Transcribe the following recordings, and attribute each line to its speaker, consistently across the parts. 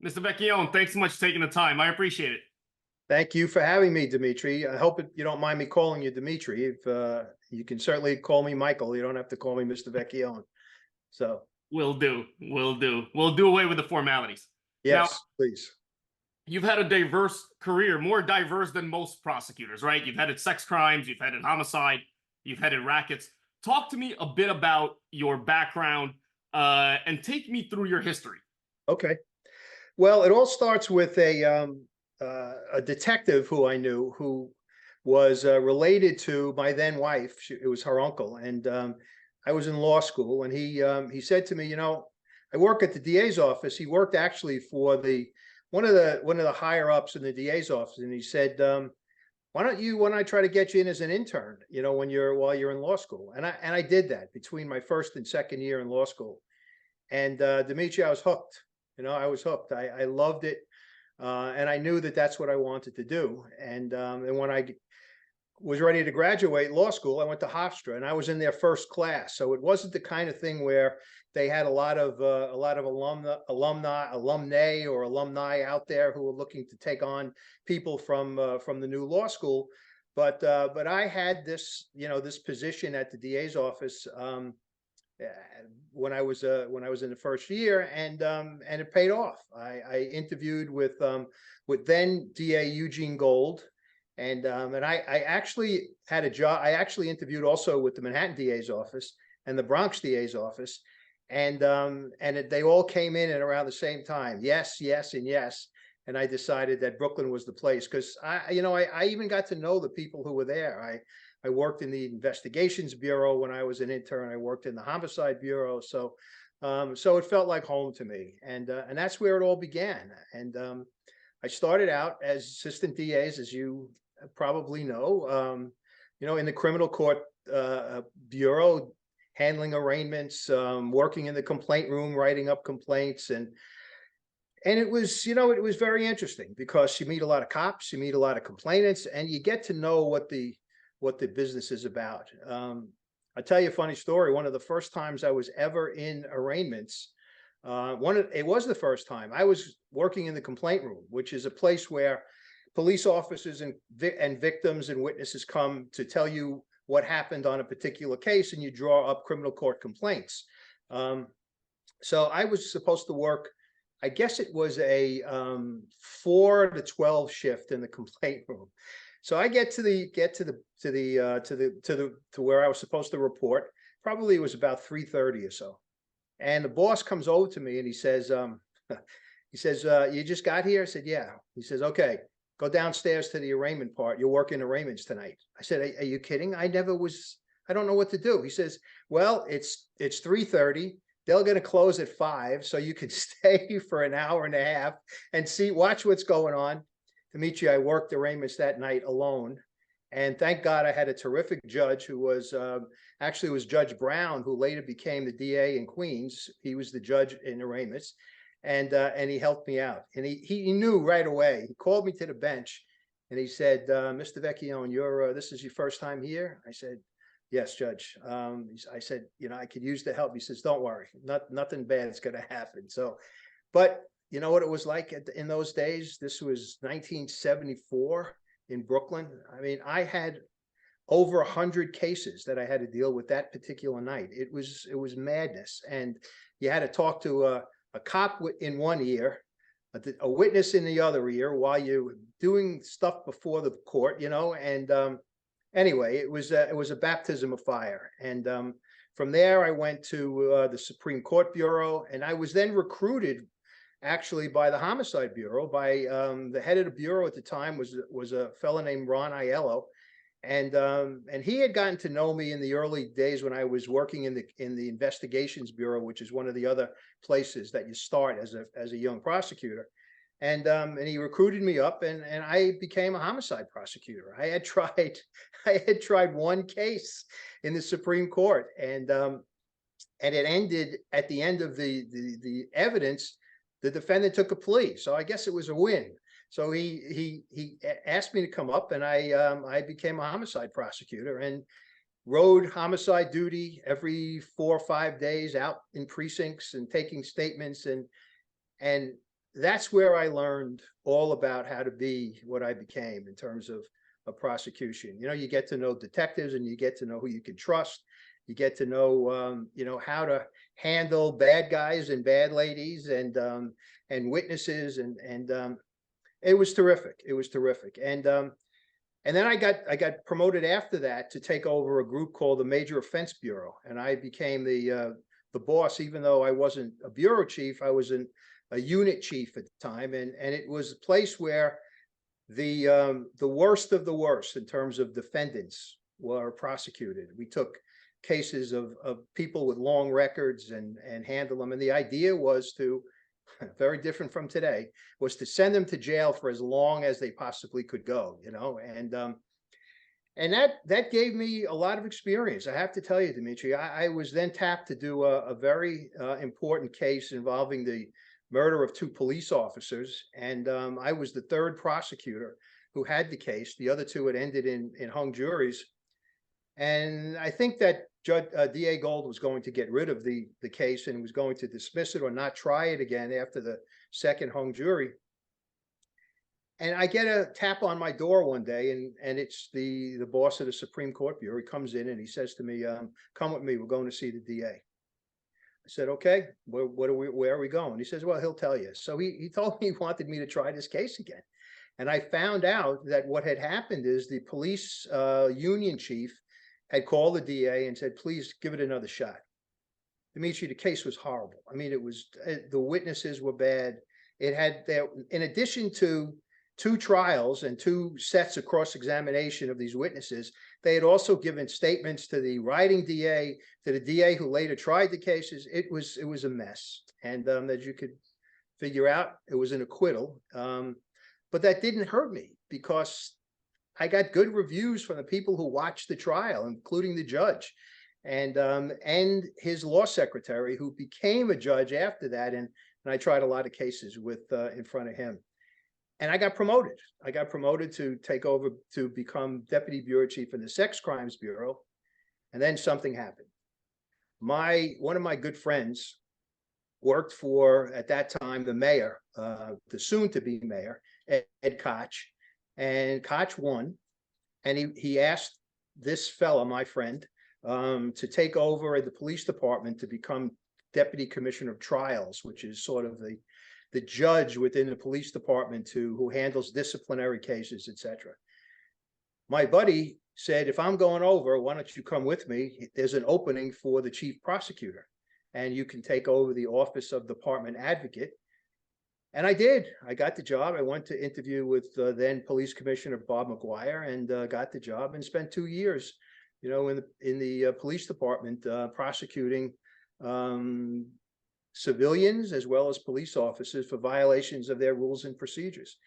Speaker 1: Mr. Vecchione, thanks so much for taking the time. I appreciate it.
Speaker 2: Thank you for having me, Dimitri. I hope you don't mind me calling you Dimitri. If you can certainly call me Michael. You don't have to call me Mr. Vecchione. So,
Speaker 1: Will do. Will do. We'll do away with the formalities. Now,
Speaker 2: yes, please.
Speaker 1: you've had a diverse career, more diverse than most prosecutors, right? You've had sex crimes, you've had homicide, you've had rackets. Talk to me a bit about your background and take me through your history.
Speaker 2: Okay. Well, it all starts with a detective who I knew who was related to my then wife. It was her uncle, and I was in law school, and he said to me, I work at the DA's office. He worked actually for one of the higher ups in the DA's office, and he said, why don't I try to get you in as an intern, while you're in law school? And I did that between my first and second year in law school. And Dimitri, I was hooked. I was hooked. I loved it. And I knew that that's what I wanted to do. And when I was ready to graduate law school, I went to Hofstra, and I was in their first class. So it wasn't the kind of thing where they had a lot of alumni or alumni out there who were looking to take on people from the new law school. But I had this position at the DA's office when I was in the first year, and it paid off. I interviewed with then DA Eugene Gold, and I actually had a job. I actually interviewed also with the Manhattan DA's office and the Bronx DA's office, and they all came in at around the same time. Yes, yes, and yes. And I decided that Brooklyn was the place, because I even got to know the people who were there. I worked in the investigations bureau when I was an intern. I worked in the homicide bureau, so it felt like home to me, and that's where it all began. And I started out as assistant DAs, as you probably know, in the criminal court bureau, handling arraignments, working in the complaint room, writing up complaints, and it was, it was very interesting, because you meet a lot of cops, you meet a lot of complainants, and you get to know what the business is about. I'll tell you a funny story. One of the first times I was ever in arraignments, it was the first time I was working in the complaint room, which is a place where police officers and victims and witnesses come to tell you what happened on a particular case, and you draw up criminal court complaints. So I was supposed to work, I guess it was a 4 to 12 shift in the complaint room. So I get to where I was supposed to report. Probably it was about 3:30 or so, and the boss comes over to me and he says, you just got here? I said, yeah. He says, okay, go downstairs to the arraignment part. You're working arraignments tonight. I said, are you kidding? I don't know what to do. He says, well, it's 3:30. They're going to close at 5, so you could stay for an hour and a half and watch what's going on. Dimitri, I worked arraignments that night alone, and thank God I had a terrific judge who was actually was Judge Brown, who later became the DA in Queens. He was the judge in arraignments, and he helped me out. And he knew right away. He called me to the bench, and he said, "Mr. Vecchione, this is your first time here?" I said, "Yes, Judge." I said, I could use the help. He says, "Don't worry, nothing bad is going to happen." So, but you know what it was like in those days? This was 1974 in Brooklyn. I mean, I had over 100 cases that I had to deal with that particular night. It was madness, and you had to talk to a cop in one ear, a witness in the other ear, while you're doing stuff before the court. And anyway, it was a baptism of fire. And from there, I went to the Supreme Court Bureau, and I was then recruited actually by the Homicide Bureau, by the head of the bureau at the time was a fellow named Ron Aiello, and he had gotten to know me in the early days when I was working in the Investigations Bureau, which is one of the other places that you start as a young prosecutor, and he recruited me up, and I became a homicide prosecutor. I had tried one case in the Supreme Court, and it ended at the end of the evidence. The defendant took a plea, so I guess it was a win. So he asked me to come up, and I became a homicide prosecutor and rode homicide duty every 4 or 5 days out in precincts and taking statements. And that's where I learned all about how to be what I became in terms of a prosecution. You know, you get to know detectives and you get to know who you can trust. You get to know, you know, how to handle bad guys and bad ladies and witnesses and it was terrific. It was terrific. And then I got promoted after that to take over a group called the Major Offense Bureau, and I became the boss. Even though I wasn't a bureau chief, I was a unit chief at the time, and it was a place where the worst of the worst in terms of defendants were prosecuted. We took cases of people with long records and handle them, and the idea was to, very different from today, was to send them to jail for as long as they possibly could go, you know, and that gave me a lot of experience. I have to tell you, Dimitri, I was then tapped to do a very important case involving the murder of 2 police officers, and I was the 3rd prosecutor who had the case. The other 2 had ended in hung juries, and I think that DA Gold was going to get rid of the case and was going to dismiss it or not try it again after the 2nd hung jury. And I get a tap on my door one day, and it's the boss of the Supreme Court Bureau. He comes in and he says to me, "Come with me. We're going to see the DA." I said, "Okay, where are we going?" He says, "Well, he'll tell you." So he told me he wanted me to try this case again. And I found out that what had happened is the police union chief had called the DA and said, "Please give it another shot." Dimitri, the case was horrible. I mean, it was, the witnesses were bad. It had there, in addition to 2 trials and 2 sets of cross-examination of these witnesses, they had also given statements to the writing DA, to the DA who later tried the cases. It was a mess. And as you could figure out, it was an acquittal. But that didn't hurt me because I got good reviews from the people who watched the trial, including the judge and his law secretary, who became a judge after that. And I tried a lot of cases with in front of him. And I got promoted. I got promoted to take over to become deputy bureau chief in the Sex Crimes Bureau. And then something happened. One of my good friends worked for, at that time, the mayor, the soon-to-be mayor, Ed Koch. And Koch won, and he asked this fella, my friend, to take over at the police department to become deputy commissioner of trials, which is sort of the judge within the police department who handles disciplinary cases, etc. My buddy said, "If I'm going over, why don't you come with me? There's an opening for the chief prosecutor, and you can take over the office of department advocate." And I did. I got the job. I went to interview with then police commissioner Bob McGuire and got the job and spent 2 years, you know, in the police department prosecuting civilians as well as police officers for violations of their rules and procedures.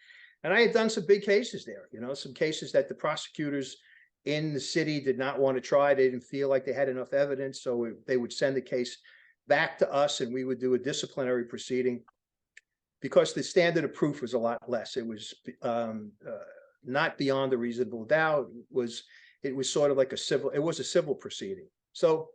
Speaker 2: And I had done some big cases there, you know, some cases that the prosecutors in the city did not want to try. They didn't feel like they had enough evidence, so they would send the case back to us and we would do a disciplinary proceeding, because the standard of proof was a lot less. It was not beyond a reasonable doubt. It was sort of like it was a civil proceeding. So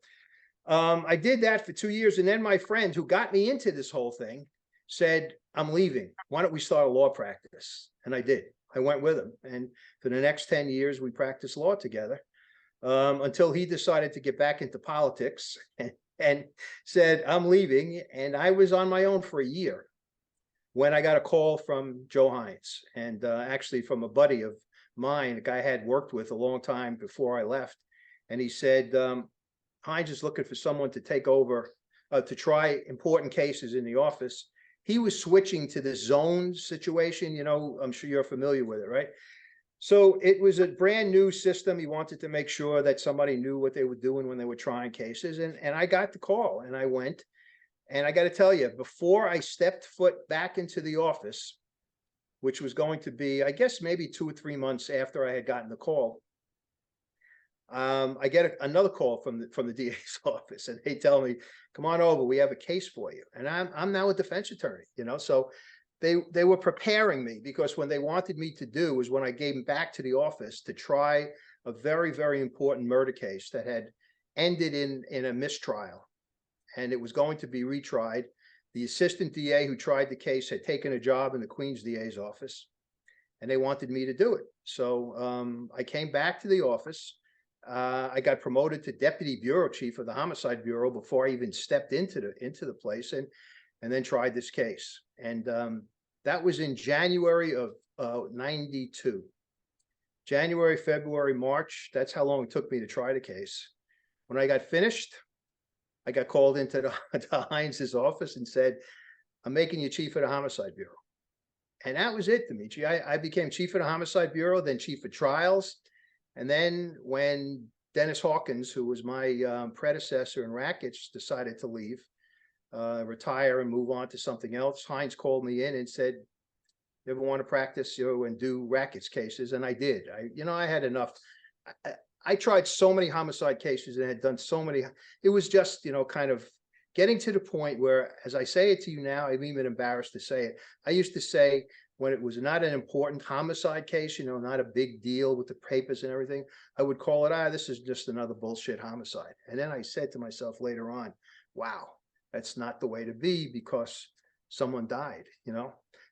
Speaker 2: I did that for 2 years. And then my friend who got me into this whole thing said, "I'm leaving. Why don't we start a law practice?" And I did. I went with him. And for the next 10 years, we practiced law together until he decided to get back into politics and said, "I'm leaving." And I was on my own for a year when I got a call from Joe Hines, and actually from a buddy of mine, a guy I had worked with a long time before I left. And he said, "Hines is looking for someone to take over, to try important cases in the office." He was switching to the zone situation. You know, I'm sure you're familiar with it, right? So it was a brand new system. He wanted to make sure that somebody knew what they were doing when they were trying cases. And I got the call and I went. And I got to tell you, before I stepped foot back into the office, which was going to be, I guess, maybe 2 or 3 months after I had gotten the call, I get another call from the DA's office, and they tell me, "Come on over, we have a case for you." And I'm now a defense attorney, you know, so they were preparing me, because when they wanted me to do was when I gave them back to the office to try a very, very important murder case that had ended in a mistrial. And it was going to be retried. The assistant DA who tried the case had taken a job in the Queens DA's office, and they wanted me to do it. So I came back to the office. I got promoted to deputy bureau chief of the homicide bureau before I even stepped into the place, and then tried this case. And that was in January of 92. January, February, March. That's how long it took me to try the case. When I got finished, I got called into to Heinz's office and said, "I'm making you chief of the homicide bureau." And that was it, Dimitri. I became chief of the homicide bureau, then chief of trials. And then when Dennis Hawkins, who was my predecessor in rackets, decided to leave, retire and move on to something else, Heinz called me in and said, "You ever want to practice, and do rackets cases?" And I did. I had enough. I tried so many homicide cases and had done so many. It was just, kind of getting to the point where, as I say it to you now, I'm even embarrassed to say it. I used to say, when it was not an important homicide case, not a big deal with the papers and everything, I would call it, this is just another bullshit homicide. And then I said to myself later on, wow, that's not the way to be, because someone died,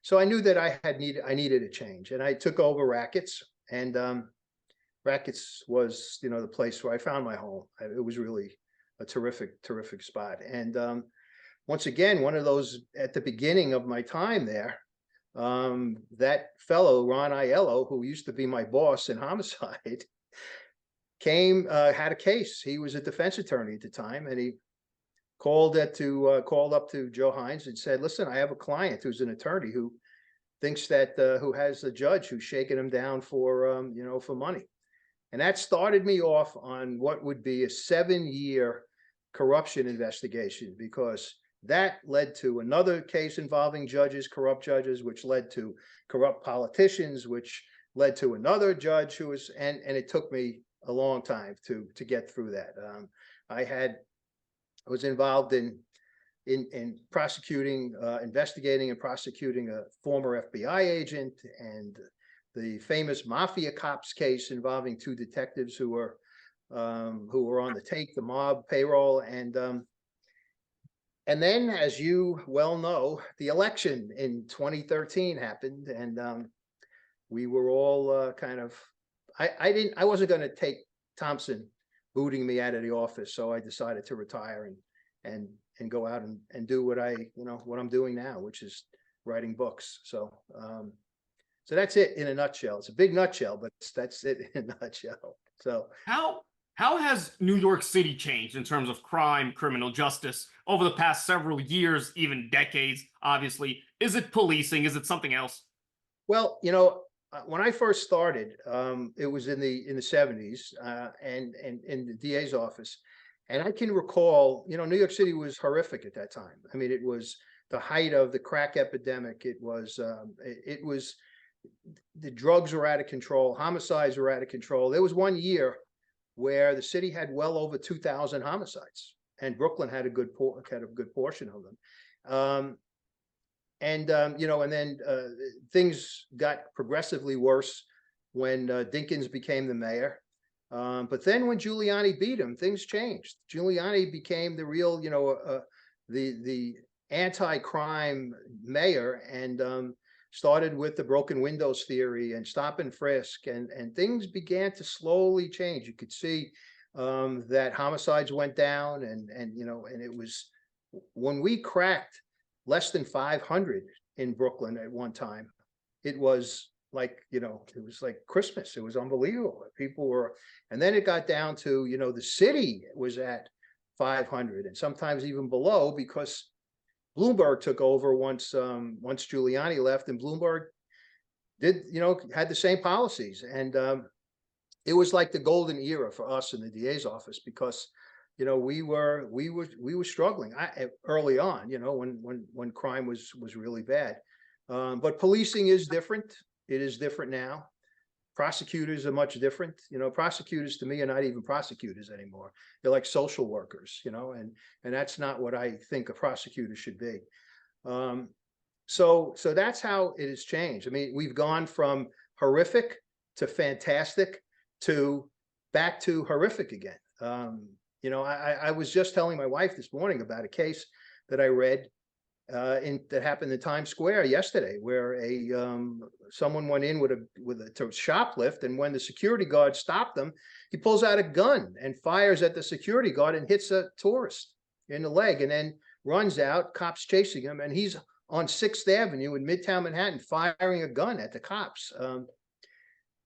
Speaker 2: So I knew that I needed a change, and I took over rackets, and rackets was, the place where I found my home. It was really a terrific spot. And once again, one of those at the beginning of my time there, that fellow, Ron Aiello, who used to be my boss in homicide, came, had a case. He was a defense attorney at the time, and he called up to Joe Heinz and said, "Listen, I have a client who's an attorney who thinks that, who has a judge who's shaking him down for, for money." And that started me off on what would be a 7-year corruption investigation, because that led to another case involving judges, corrupt judges, which led to corrupt politicians, which led to another judge who was, and it took me a long time to get through that. I was involved in prosecuting, investigating and prosecuting a former FBI agent, and the famous Mafia Cops case involving 2 detectives who were on the take, the mob payroll. And then, as you well know, the election in 2013 happened, and we were all kind of, I wasn't going to take Thompson booting me out of the office, so I decided to retire and go out and do what what I'm doing now, which is writing books. So that's it in a nutshell. It's a big nutshell, but that's it in a nutshell. So
Speaker 1: how has New York City changed in terms of crime, criminal justice over the past several years, even decades? Obviously, is it policing? Is it something else?
Speaker 2: Well, when I first started, it was in the 70s, and in the DA's office, and I can recall, New York City was horrific at that time. I mean, it was the height of the crack epidemic. It was the drugs were out of control, homicides were out of control. There was one year where the city had well over 2,000 homicides, and Brooklyn had a good portion of them. And then things got progressively worse when Dinkins became the mayor. But then when Giuliani beat him, things changed. Giuliani became the real, the anti-crime mayor, and started with the broken windows theory and stop and frisk, and things began to slowly change. You could see that homicides went down, and it was when we cracked less than 500 in Brooklyn at one time. It was like, it was like Christmas. It was unbelievable. People were, and then it got down to, the city was at 500 and sometimes even below, because Bloomberg took over once Giuliani left, and Bloomberg had the same policies. And it was like the golden era for us in the DA's office, because we were struggling early on, when crime was really bad. But policing is different. It is different now. Prosecutors are much different. Prosecutors to me are not even prosecutors anymore. They're like social workers, and that's not what I think a prosecutor should be. So that's how it has changed. I mean, we've gone from horrific to fantastic to back to horrific again. I was just telling my wife this morning about a case that I read that happened in Times Square yesterday, where someone went in to shoplift, and when the security guard stopped them, he pulls out a gun and fires at the security guard and hits a tourist in the leg, and then runs out. Cops chasing him, and he's on 6th Avenue in Midtown Manhattan firing a gun at the cops.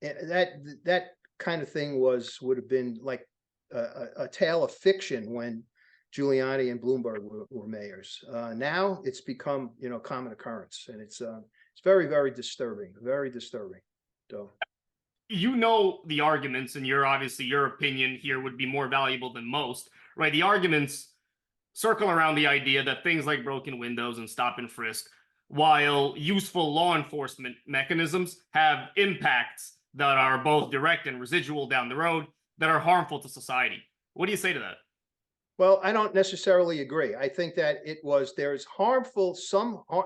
Speaker 2: That kind of thing would have been like a tale of fiction when Giuliani and Bloomberg were mayors. Now it's become, common occurrence, and it's very, very disturbing, very disturbing. So,
Speaker 1: the arguments, and your opinion here would be more valuable than most, right? The arguments circle around the idea that things like broken windows and stop and frisk, while useful law enforcement mechanisms, have impacts that are both direct and residual down the road that are harmful to society. What do you say to that?
Speaker 2: well, I don't necessarily agree. I think that there's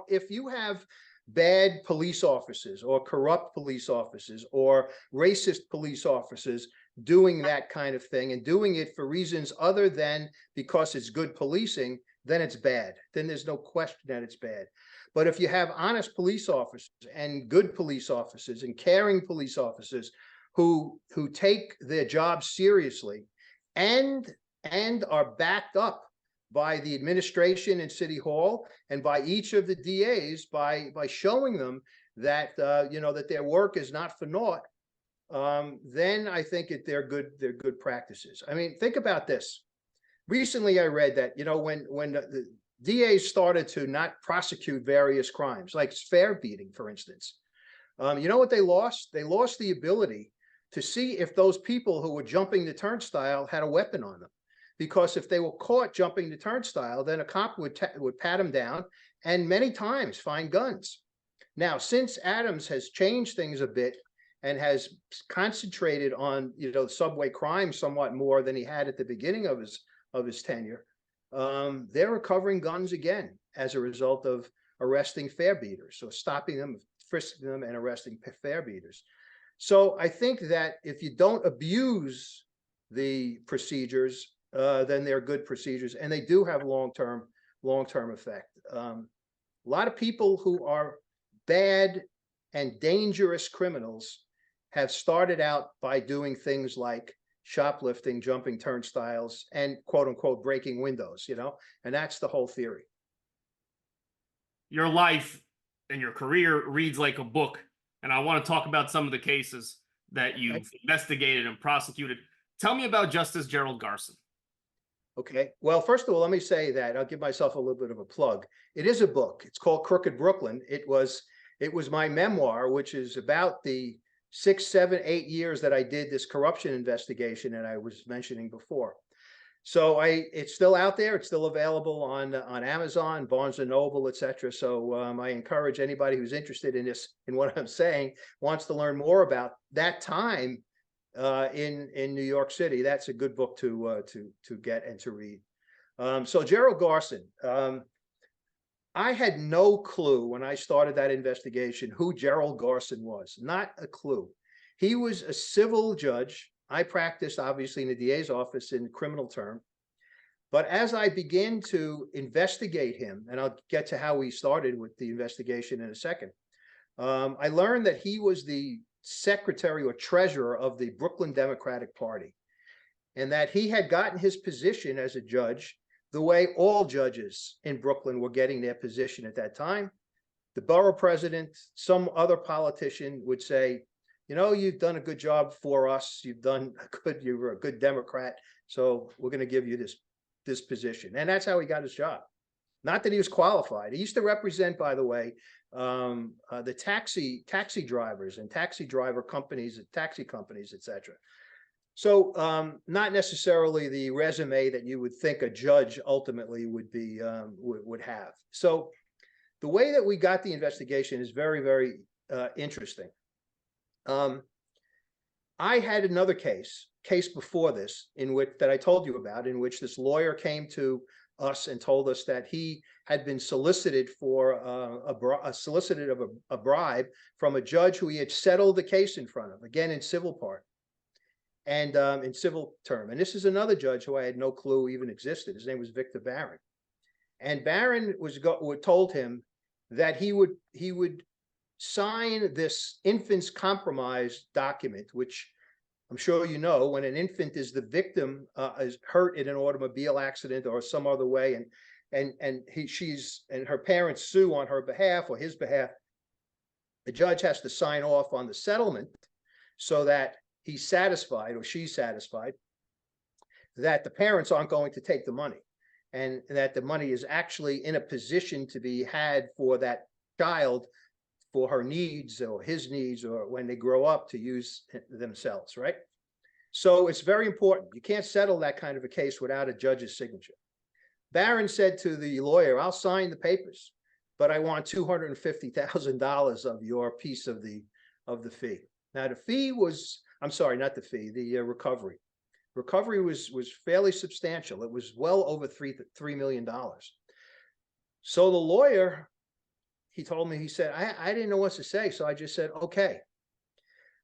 Speaker 2: if you have bad police officers or corrupt police officers or racist police officers doing that kind of thing and doing it for reasons other than because it's good policing, then it's bad. Then there's no question that it's bad. But if you have honest police officers and good police officers and caring police officers who take their job seriously and are backed up by the administration in City Hall and by each of the DAs by showing them that that their work is not for naught, then I think they're good practices. I mean, think about this. Recently, I read that when the DAs started to not prosecute various crimes, like fare beating, for instance, you know what they lost? They lost the ability to see if those people who were jumping the turnstile had a weapon on them. Because if they were caught jumping the turnstile, then a cop would pat them down and many times find guns. Now, since Adams has changed things a bit and has concentrated on subway crime somewhat more than he had at the beginning of his tenure, they're recovering guns again as a result of arresting fare beaters, so stopping them, frisking them, and arresting fare beaters. So I think that if you don't abuse the procedures, then they're good procedures, and they do have long-term effect. A lot of people who are bad and dangerous criminals have started out by doing things like shoplifting, jumping turnstiles, and quote unquote breaking windows, and that's the whole theory.
Speaker 1: Your life and your career reads like a book, and I want to talk about some of the cases that you've investigated and prosecuted. Tell me about Justice Gerald Garson.
Speaker 2: Okay. Well, first of all, let me say that I'll give myself a little bit of a plug. It is a book. It's called Crooked Brooklyn. It was my memoir, which is about the 6, 7, 8 years that I did this corruption investigation that I was mentioning before. So it's still out there. It's still available on Amazon, Barnes and Noble, etc. So I encourage anybody who's interested in what I'm saying, wants to learn more about that time in New York City. That's a good book to get and to read. So Gerald Garson, I had no clue when I started that investigation who Gerald Garson was. Not a clue. He was a civil judge. I practiced obviously in the DA's office in criminal term. But as I began to investigate him, and I'll get to how we started with the investigation in a second, I learned that he was the secretary or treasurer of the Brooklyn Democratic Party, and that he had gotten his position as a judge the way all judges in Brooklyn were getting their position at that time. The borough president, some other politician would say, you've done a good job for us. You were a good Democrat, so we're going to give you this position. And that's how he got his job. Not that he was qualified. He used to represent, by the way, the taxi drivers and taxi driver companies, taxi companies, etc. So not necessarily the resume that you would think a judge ultimately would have. So the way that we got the investigation is very, very interesting. I had another case before this that I told you about, in which this lawyer came to us and told us that he had been solicited for a bribe from a judge who he had settled the case in front of, again in civil part and in civil term. And this is another judge who I had no clue even existed. His name was Victor Barron. And Barron told him that he would sign this infant's compromise document, which I'm sure you know, when an infant is the victim, is hurt in an automobile accident or some other way, and her parents sue on her behalf or his behalf, the judge has to sign off on the settlement so that he's satisfied or she's satisfied that the parents aren't going to take the money, and that the money is actually in a position to be had for that child for her needs or his needs, or when they grow up to use themselves, right? So it's very important. You can't settle that kind of a case without a judge's signature. Barron said to the lawyer, I'll sign the papers, but I want $250,000 of your piece of the fee. Now the fee was, I'm sorry, not the fee, the recovery. Recovery was fairly substantial. It was well over $3 million. So the lawyer, he told me, he said, I didn't know what to say. So I just said, okay.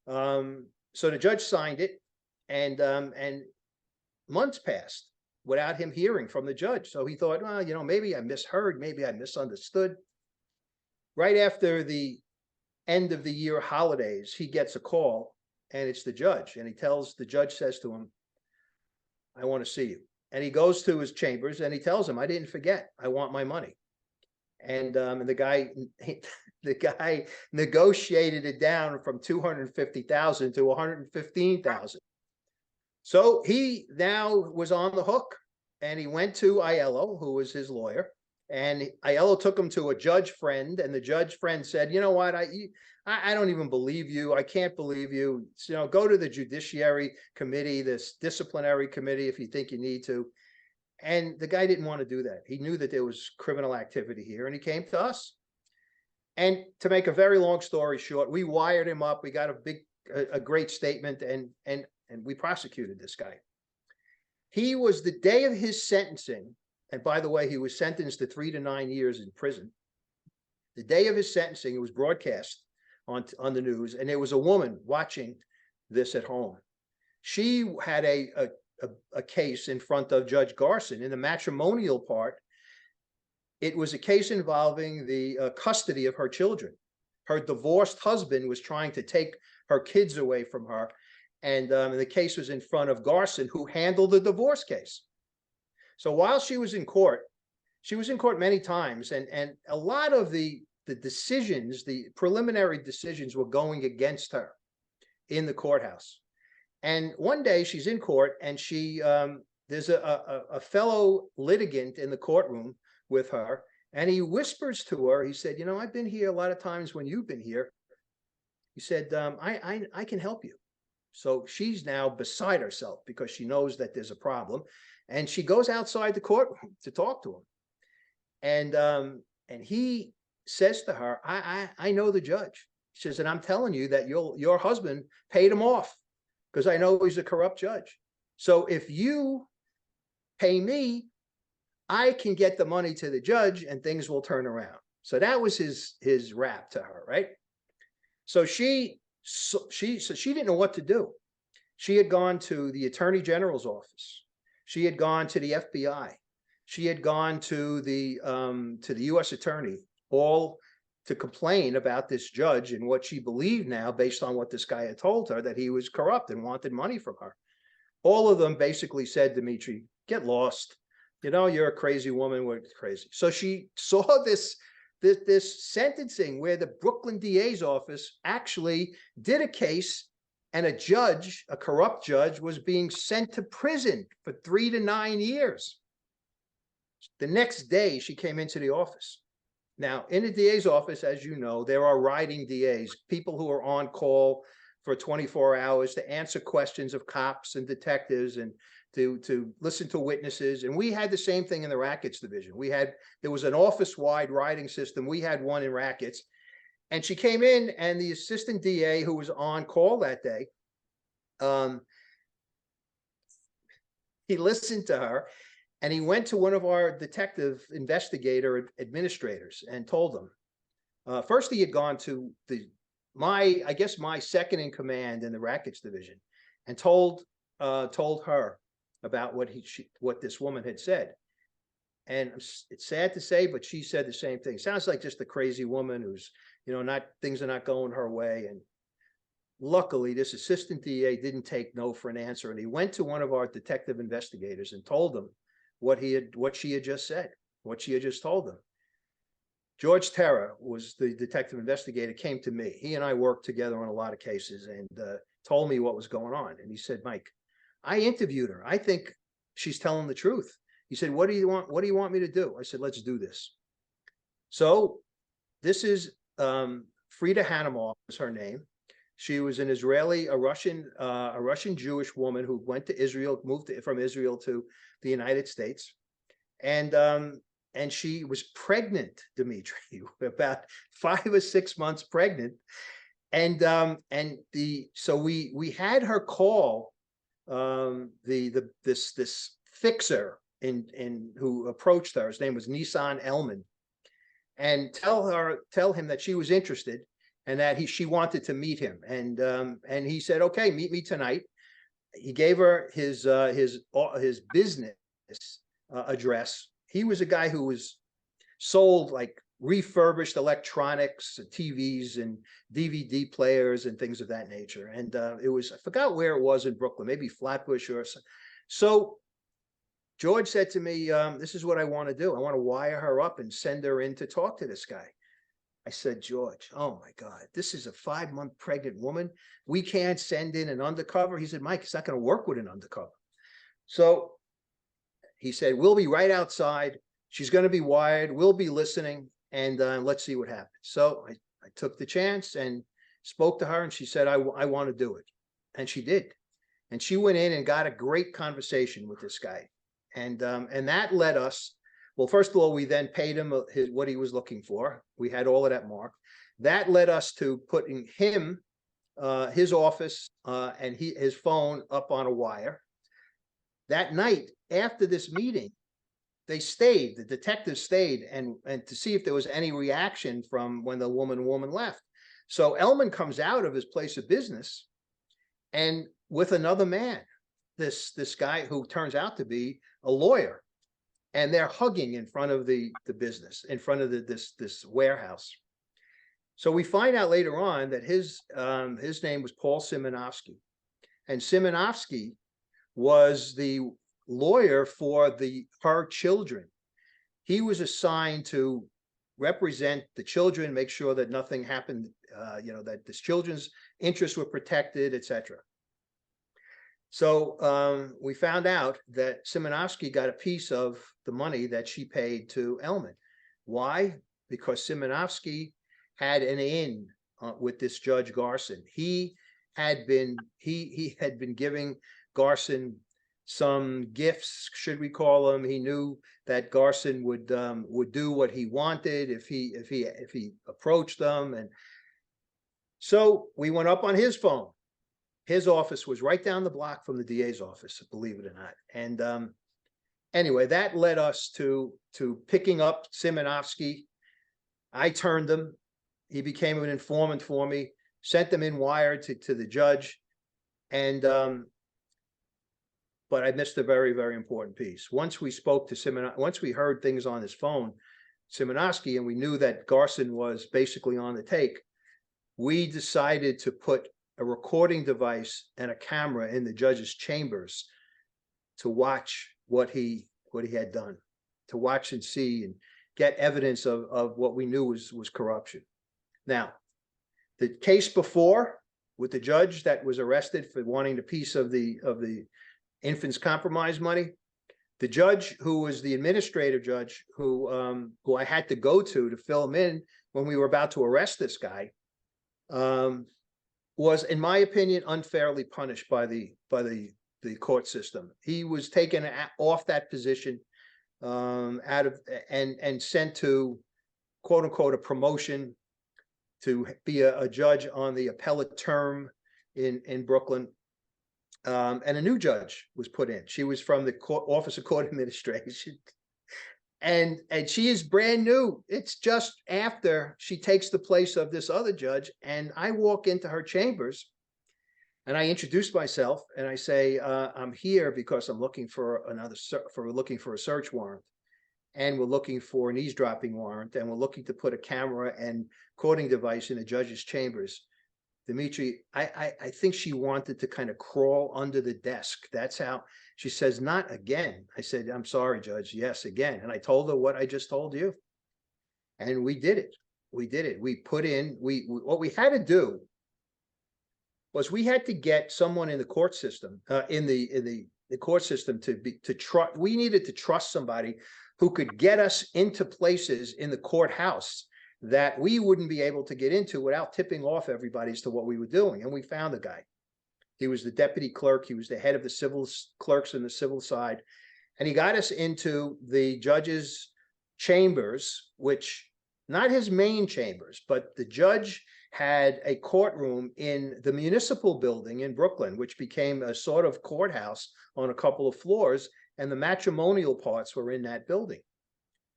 Speaker 2: So the judge signed it, and months passed without him hearing from the judge. So he thought, well, you know, maybe I misheard, maybe I misunderstood. Right after the end of the year holidays, he gets a call, and it's the judge. And the judge says to him, I want to see you. And he goes to his chambers and he tells him, I didn't forget, I want my money. And the guy negotiated it down from 250,000 to 115,000. So he now was on the hook, and he went to Aiello, who was his lawyer, and Aiello took him to a judge friend, and the judge friend said, you know what, I don't even believe you. I can't believe you. You know, go to the judiciary committee, this disciplinary committee, if you think you need to. And the guy didn't want to do that. He knew that there was criminal activity here, and he came to us. And to make a very long story short, we wired him up. We got a great statement, and we prosecuted this guy. He was, the day of his sentencing, and by the way, he was sentenced to 3 to 9 years in prison. The day of his sentencing, it was broadcast on the news, and there was a woman watching this at home. She had a case in front of Judge Garson. In the matrimonial part, it was a case involving the custody of her children. Her divorced husband was trying to take her kids away from her, and the case was in front of Garson, who handled the divorce case. So while she was in court many times, and a lot of the decisions, the preliminary decisions, were going against her in the courthouse. And one day she's in court, and there's a fellow litigant in the courtroom with her, and he whispers to her, he said, you know, I've been here a lot of times when you've been here. He said, I can help you. So she's now beside herself because she knows that there's a problem, and she goes outside the courtroom to talk to him. And he says to her, I know the judge. He says, and I'm telling you that your husband paid him off, because I know he's a corrupt judge. So if you pay me, I can get the money to the judge and things will turn around. So that was his rap to her, right? So she didn't know what to do. She had gone to the Attorney General's office. She had gone to the FBI. She had gone to the U.S. Attorney, all to complain about this judge and what she believed now, based on what this guy had told her, that he was corrupt and wanted money from her. All of them basically said, Dimitri, get lost. You know, you're a crazy woman. We're crazy. So she saw this sentencing where the Brooklyn DA's office actually did a case, and a judge, a corrupt judge, was being sent to prison for 3 to 9 years. The next day she came into the office. Now, in the DA's office, as you know, there are riding DAs, people who are on call for 24 hours to answer questions of cops and detectives and to listen to witnesses. And we had the same thing in the rackets division. There was an office-wide riding system. We had one in rackets. And she came in, and the assistant DA who was on call that day, he listened to her, and he went to one of our detective investigator administrators and told them. First, he had gone to I guess my second in command in the rackets division, and told her about what this woman had said. and it's sad to say, but she said the same thing. Sounds like just a crazy woman who's, not, things are not going her way. And luckily, this assistant DA didn't take no for an answer, and he went to one of our detective investigators and told him what she had just said, what she had just told him. George Terra was the detective investigator, came to me. He and I worked together on a lot of cases, and told me what was going on. And he said, Mike, I interviewed her. I think she's telling the truth. He said, what do you want? What do you want me to do? I said, let's do this. So this is Frida Hanimov is her name. She was an Israeli, a Russian Jewish woman who went to Israel, moved from Israel to the United States. And she was pregnant, Dimitri, about 5 or 6 months pregnant. So we had her call this fixer in who approached her. His name was Nissan Elman, and tell him that she was interested and that she wanted to meet him. And he said, okay, meet me tonight. He gave her his business address. He was a guy who was sold like refurbished electronics, TVs and DVD players and things of that nature. And it was, I forgot where it was in Brooklyn, maybe Flatbush or something. So George said to me, this is what I want to do. I want to wire her up and send her in to talk to this guy. I said, George, oh my God, this is a 5-month pregnant woman. We can't send in an undercover. He said, Mike, it's not going to work with an undercover. So he said, we'll be right outside. She's going to be wired. We'll be listening, and let's see what happens. So I took the chance and spoke to her, and she said, I want to do it. And she did. And she went in and got a great conversation with this guy. And that led us, well, first of all, we then paid him what he was looking for. We had all of that marked. That led us to putting him, his office, and his phone up on a wire. That night, after this meeting, the detectives stayed and to see if there was any reaction from when the woman left. So Elman comes out of his place of business and with another man, this guy who turns out to be a lawyer, and they're hugging in front of the business, in front of this warehouse. So we find out later on that his name was Paul Simonovsky, and Simonovsky was the lawyer for her children. He was assigned to represent the children, make sure that nothing happened, that this children's interests were protected, etc. So we found out that Simonovsky got a piece of the money that she paid to Elman. Why? Because Simonovsky had an in with this Judge Garson. He had been giving Garson some gifts, should we call them. He knew that Garson would do what he wanted if he approached them. And so we went up on his phone. His office was right down the block from the DA's office, believe it or not. And anyway, that led us to picking up Simonovsky. I turned him. He became an informant for me, sent them in wired to the judge. And but I missed a very, very important piece. Once we spoke to once we heard things on his phone, Simonovsky, and we knew that Garson was basically on the take, we decided to put a recording device and a camera in the judge's chambers to watch what he had done, to watch and see and get evidence of what we knew was corruption. Now, the case before with the judge that was arrested for wanting a piece of the infant's compromise money, the judge who was the administrative judge who I had to go to fill him in when we were about to arrest this guy, was, in my opinion, unfairly punished by the court system. He was taken off that position, and sent to, quote unquote, a promotion to be a judge on the appellate term in Brooklyn. And a new judge was put in. She was from the Office of Court Administration. And she is brand new. It's just after she takes the place of this other judge. And I walk into her chambers and I introduce myself and I say, I'm here because I'm looking for a search warrant. and we're looking for an eavesdropping warrant, and we're looking to put a camera and recording device in the judge's chambers. Dimitri, I think she wanted to kind of crawl under the desk. That's how she says, not again. I said, I'm sorry, Judge. Yes, again. And I told her what I just told you. And we did it. We did it. We put in, what we had to do was we had to get someone in the court system, in the court system to trust. We needed to trust somebody who could get us into places in the courthouse that we wouldn't be able to get into without tipping off everybody as to what we were doing. And we found a guy. He was the deputy clerk. He was the head of the civil clerks in the civil side. And he got us into the judge's chambers, which not his main chambers, but the judge had a courtroom in the municipal building in Brooklyn, which became a sort of courthouse on a couple of floors, and the matrimonial parts were in that building.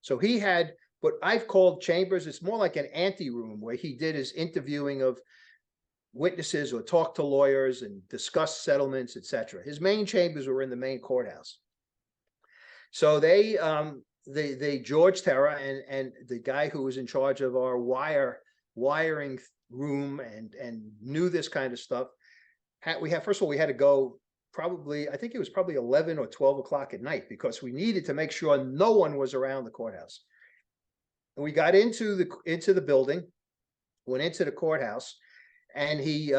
Speaker 2: So he had what I've called chambers. It's more like an anteroom where he did his interviewing of witnesses or talked to lawyers and discussed settlements, etc. His main chambers were in the main courthouse. So they George Terra and the guy who was in charge of our wiring room and knew this kind of stuff. First of all, we had to go probably, I think it was probably 11 or 12 o'clock at night, because we needed to make sure no one was around the courthouse. And we got into the building, went into the courthouse, and he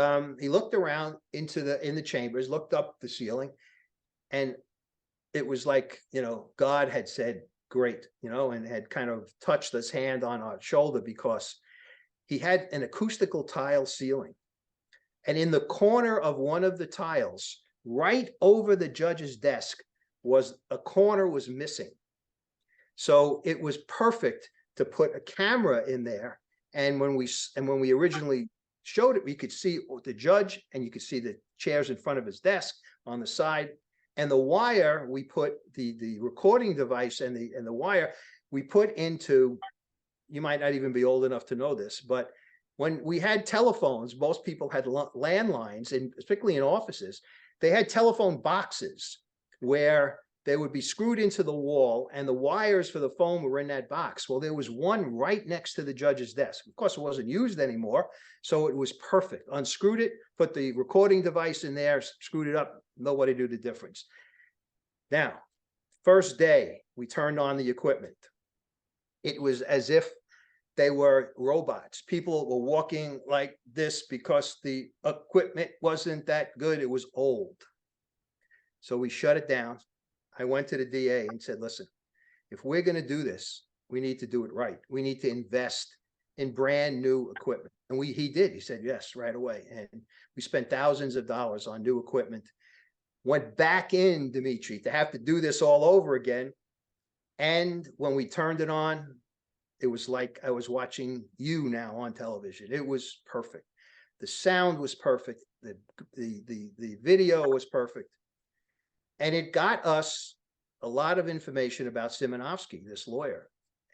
Speaker 2: looked around in the chambers, looked up the ceiling, and it was like, God had said, great, and had kind of touched his hand on our shoulder, because he had an acoustical tile ceiling. And in the corner of one of the tiles, right over the judge's desk, was a corner was missing. So it was perfect to put a camera in there. And when we originally showed it, we could see the judge, and you could see the chairs in front of his desk on the side. And the wire, we put the recording device and the wire we put into, you might not even be old enough to know this, but when we had telephones, most people had landlines, and particularly in offices, they had telephone boxes where they would be screwed into the wall, and the wires for the phone were in that box. Well, there was one right next to the judge's desk. Of course, it wasn't used anymore, so it was perfect. Unscrewed it, put the recording device in there, screwed it up, nobody knew the difference. Now, first day, we turned on the equipment. It was as if they were robots. People were walking like this because the equipment wasn't that good. It was old. So we shut it down. I went to the DA and said, listen, if we're going to do this, we need to do it right. We need to invest in brand new equipment. And he did. He said, yes, right away. And we spent thousands of dollars on new equipment. Went back in, Dimitri, to have to do this all over again. And when we turned it on, it was like I was watching you now on television. It was perfect. The sound was perfect. The video was perfect. And it got us a lot of information about Simonovsky, this lawyer.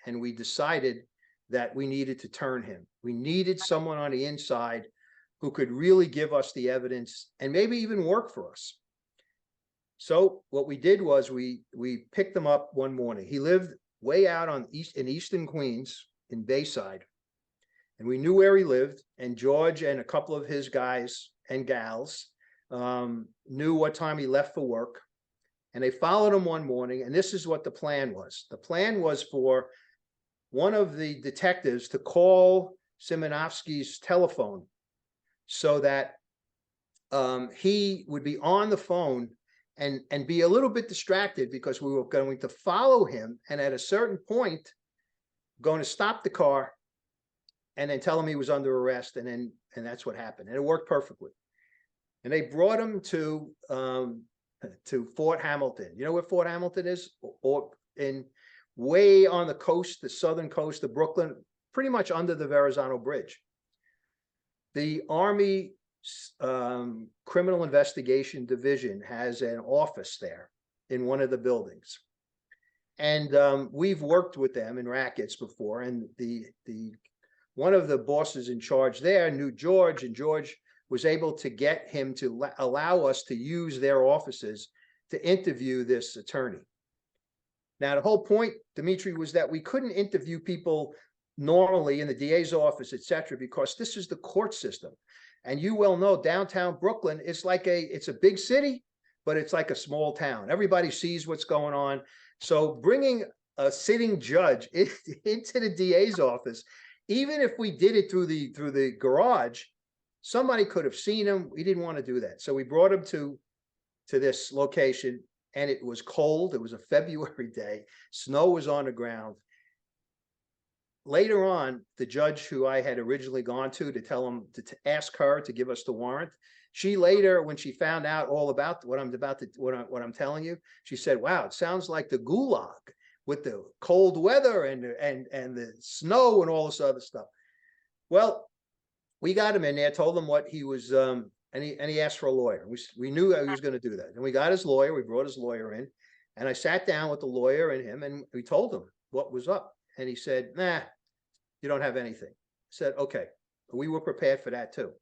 Speaker 2: And we decided that we needed to turn him. We needed someone on the inside who could really give us the evidence and maybe even work for us. So what we did was we picked him up one morning. He lived way out in Eastern Queens in Bayside. And we knew where he lived. And George and a couple of his guys and gals knew what time he left for work. And they followed him one morning, and this is what the plan was. The plan was for one of the detectives to call Simonovsky's telephone so that he would be on the phone and be a little bit distracted, because we were going to follow him, and at a certain point, going to stop the car and then tell him he was under arrest, and that's what happened. And it worked perfectly. And they brought him to Fort Hamilton. You know where Fort Hamilton is? Or in way on the coast, the southern coast of Brooklyn, pretty much under the Verrazano Bridge. The Army Criminal Investigation Division has an office there in one of the buildings. And we've worked with them in rackets before, and one of the bosses in charge there knew George, and George was able to get him to allow us to use their offices to interview this attorney. Now, the whole point, Dimitri, was that we couldn't interview people normally in the DA's office, et cetera, because this is the court system. And you well know downtown Brooklyn, it's a big city, but it's like a small town. Everybody sees what's going on. So bringing a sitting judge into the DA's office, even if we did it through the garage, somebody could have seen him. We didn't want to do that. So we brought him to this location, and it was cold. It was a February day. Snow was on the ground. Later on, the judge who I had originally gone to tell him to ask her to give us the warrant, she later, when she found out all about what I'm telling you, she said, "Wow, it sounds like the gulag with the cold weather and the snow and all this other stuff." Well, we got him in there, told him what he was, and he asked for a lawyer. We knew he was going to do that, and we got his lawyer. We brought his lawyer in, and I sat down with the lawyer and him, and we told him what was up, and he said, "Nah, you don't have anything." I said, "Okay." We were prepared for that too.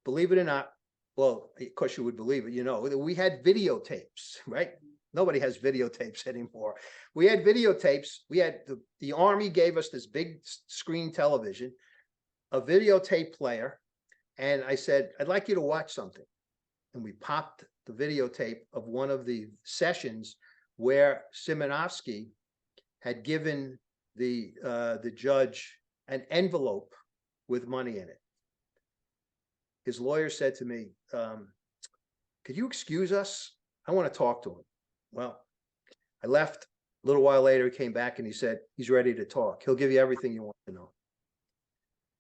Speaker 2: Believe it or not, well, of course you would believe it, we had videotapes, right? Nobody has videotapes anymore. We had videotapes. We had the Army gave us this big screen television, a videotape player. And I said, "I'd like you to watch something." And we popped the videotape of one of the sessions where Simonovsky had given the judge an envelope with money in it. His lawyer said to me, "Could you excuse us? I want to talk to him." Well, I left. A little while later, he came back and he said, "He's ready to talk. He'll give you everything you want to know."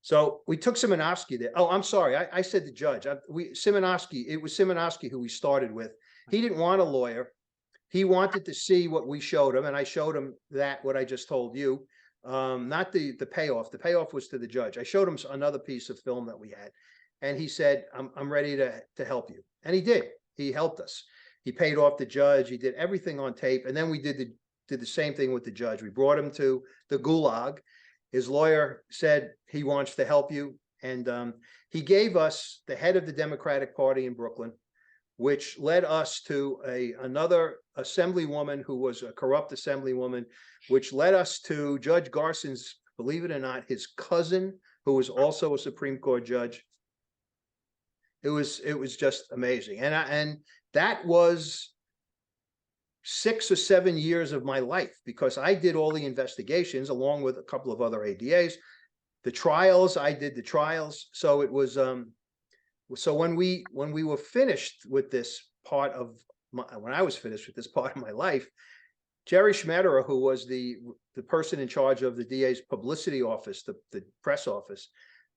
Speaker 2: So we took Simonovsky there. Oh, I'm sorry. I said the judge. It was Simonovsky who we started with. He didn't want a lawyer. He wanted to see what we showed him, and I showed him what I just told you. Not the payoff. The payoff was to the judge. I showed him another piece of film that we had, and he said, I'm ready to help you. And he did. He helped us. He paid off the judge. He did everything on tape. And then we did the same thing with the judge. We brought him to the gulag. His lawyer said he wants to help you. And he gave us the head of the Democratic Party in Brooklyn, which led us to another assemblywoman who was a corrupt assemblywoman, which led us to Judge Garson's, believe it or not, his cousin, who was also a Supreme Court judge. It was just amazing. And that was 6 or 7 years of my life, because I did all the investigations along with a couple of other ADAs. The trials, I did the trials. So it was so when we were finished with this part of when I was finished with this part of my life, Jerry Schmetterer, who was the person in charge of the DA's publicity office, the press office,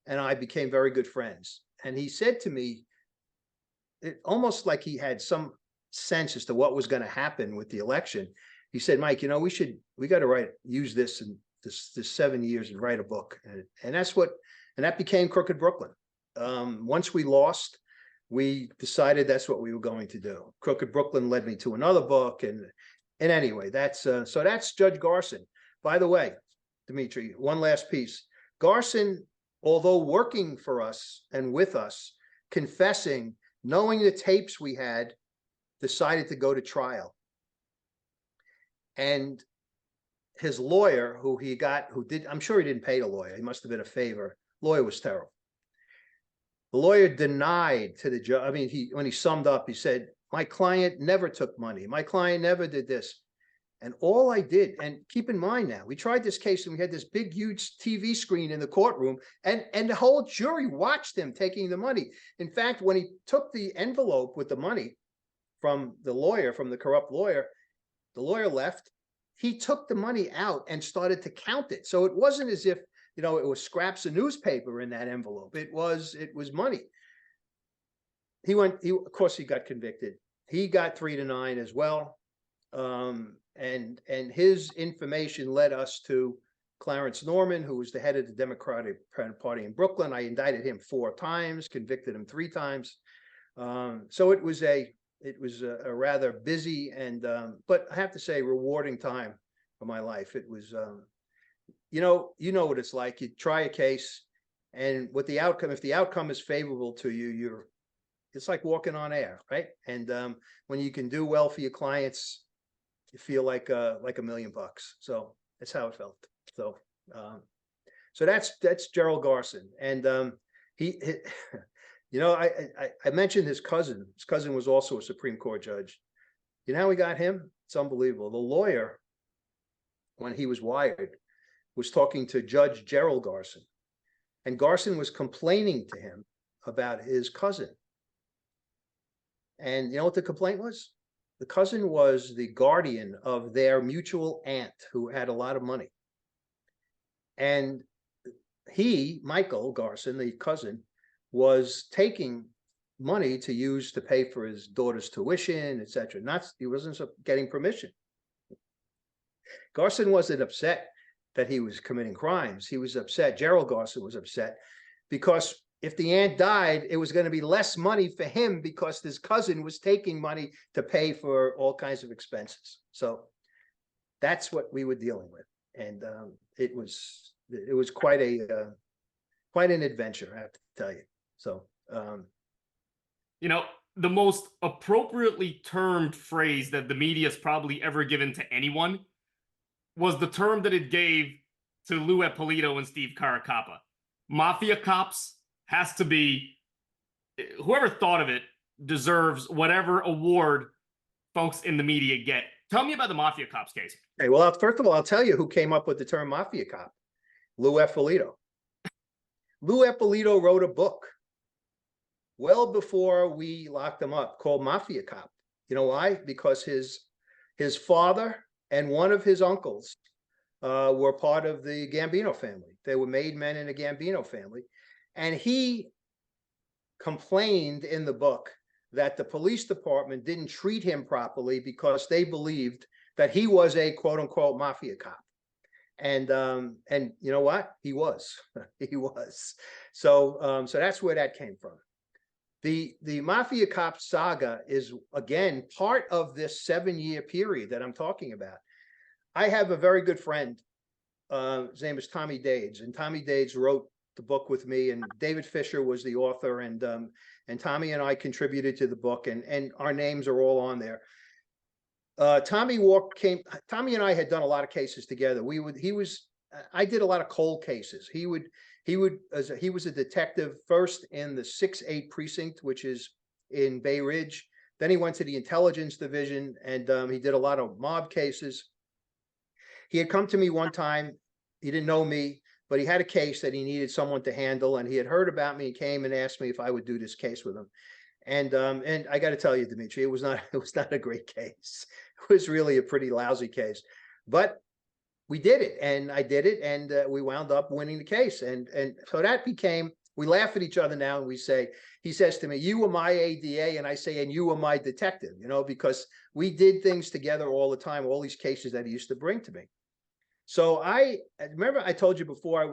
Speaker 2: and I became very good friends. And he said to me, almost like he had some sense as to what was going to happen with the election. He said, "Mike, we got to use this in this 7 years and write a book." And that became Crooked Brooklyn. Once we lost, we decided that's what we were going to do. Crooked Brooklyn led me to another book. And anyway, that's Judge Garson. By the way, Dimitri, one last piece. Garson, although working for us and with us, confessing, knowing the tapes we had, decided to go to trial. And his lawyer, I'm sure he didn't pay the lawyer. He must have been a favor. Lawyer was terrible. The lawyer denied to the judge. I mean, when he summed up, he said, "My client never took money. My client never did this." And all I did, and keep in mind now, we tried this case and we had this big, huge TV screen in the courtroom, and the whole jury watched him taking the money. In fact, when he took the envelope with the money from the corrupt lawyer, the lawyer left. He took the money out and started to count it. So it wasn't as if, it was scraps of newspaper in that envelope. It was money. Of course, he got convicted. He got 3 to 9 as well. And his information led us to Clarence Norman, who was the head of the Democratic Party in Brooklyn. I indicted him 4 times, convicted him 3 times. So it was a rather busy but I have to say rewarding time of my life. It was, you know what it's like. You try a case, and with the outcome, if the outcome is favorable to you, it's like walking on air, right? And when you can do well for your clients, you feel like $1 million. So that's how it felt. So so that's Gerald Garson, and he you know, I mentioned his cousin. His cousin was also a Supreme Court judge. You know how we got him? It's unbelievable. The lawyer, when he was wired, was talking to Judge Gerald Garson, and Garson was complaining to him about his cousin. And you know what the complaint was? The cousin was the guardian of their mutual aunt who had a lot of money. And he, Michael Garson, the cousin, was taking money to use to pay for his daughter's tuition, etc. He wasn't getting permission. Garson wasn't upset that he was committing crimes. He was upset. Gerald Garson was upset because if the aunt died, it was going to be less money for him because his cousin was taking money to pay for all kinds of expenses. So that's what we were dealing with, and it was quite an adventure, I have to tell you. So
Speaker 1: you know, the most appropriately termed phrase that the media's probably ever given to anyone was the term that it gave to Lou Eppolito and Steve Caracappa. Mafia Cops has to be, whoever thought of it deserves whatever award folks in the media get. Tell me about the Mafia Cops case.
Speaker 2: Hey, well, first of all, I'll tell you who came up with the term Mafia Cop. Lou Eppolito. Lou Eppolito wrote a book well before we locked him up called Mafia Cop. You know why? Because his father and one of his uncles were part of the Gambino family. They were made men in the Gambino family. And he complained in the book that the police department didn't treat him properly because they believed that he was a quote unquote mafia cop. And you know what? He was. He was. So so that's where that came from. The Mafia Cop saga is, again, part of this 7-year period that I'm talking about. I have a very good friend. His name is Tommy Dades, and Tommy Dades wrote the book with me, and David Fisher was the author, and Tommy and I contributed to the book, and our names are all on there. Tommy and I had done a lot of cases together. I did a lot of cold cases. He was a detective first in the 6-8 precinct, which is in Bay Ridge. Then he went to the intelligence division, and he did a lot of mob cases. He had come to me one time. He didn't know me, but he had a case that he needed someone to handle, and he had heard about me and came and asked me if I would do this case with him. And I got to tell you, Dimitri, it was not a great case. It was really a pretty lousy case, but we did it, and I did it, and we wound up winning the case. And so that became, we laugh at each other now, and we say, he says to me, "You were my ADA," and I say, "And you were my detective," you know, because we did things together all the time, all these cases that he used to bring to me. So I remember I told you before I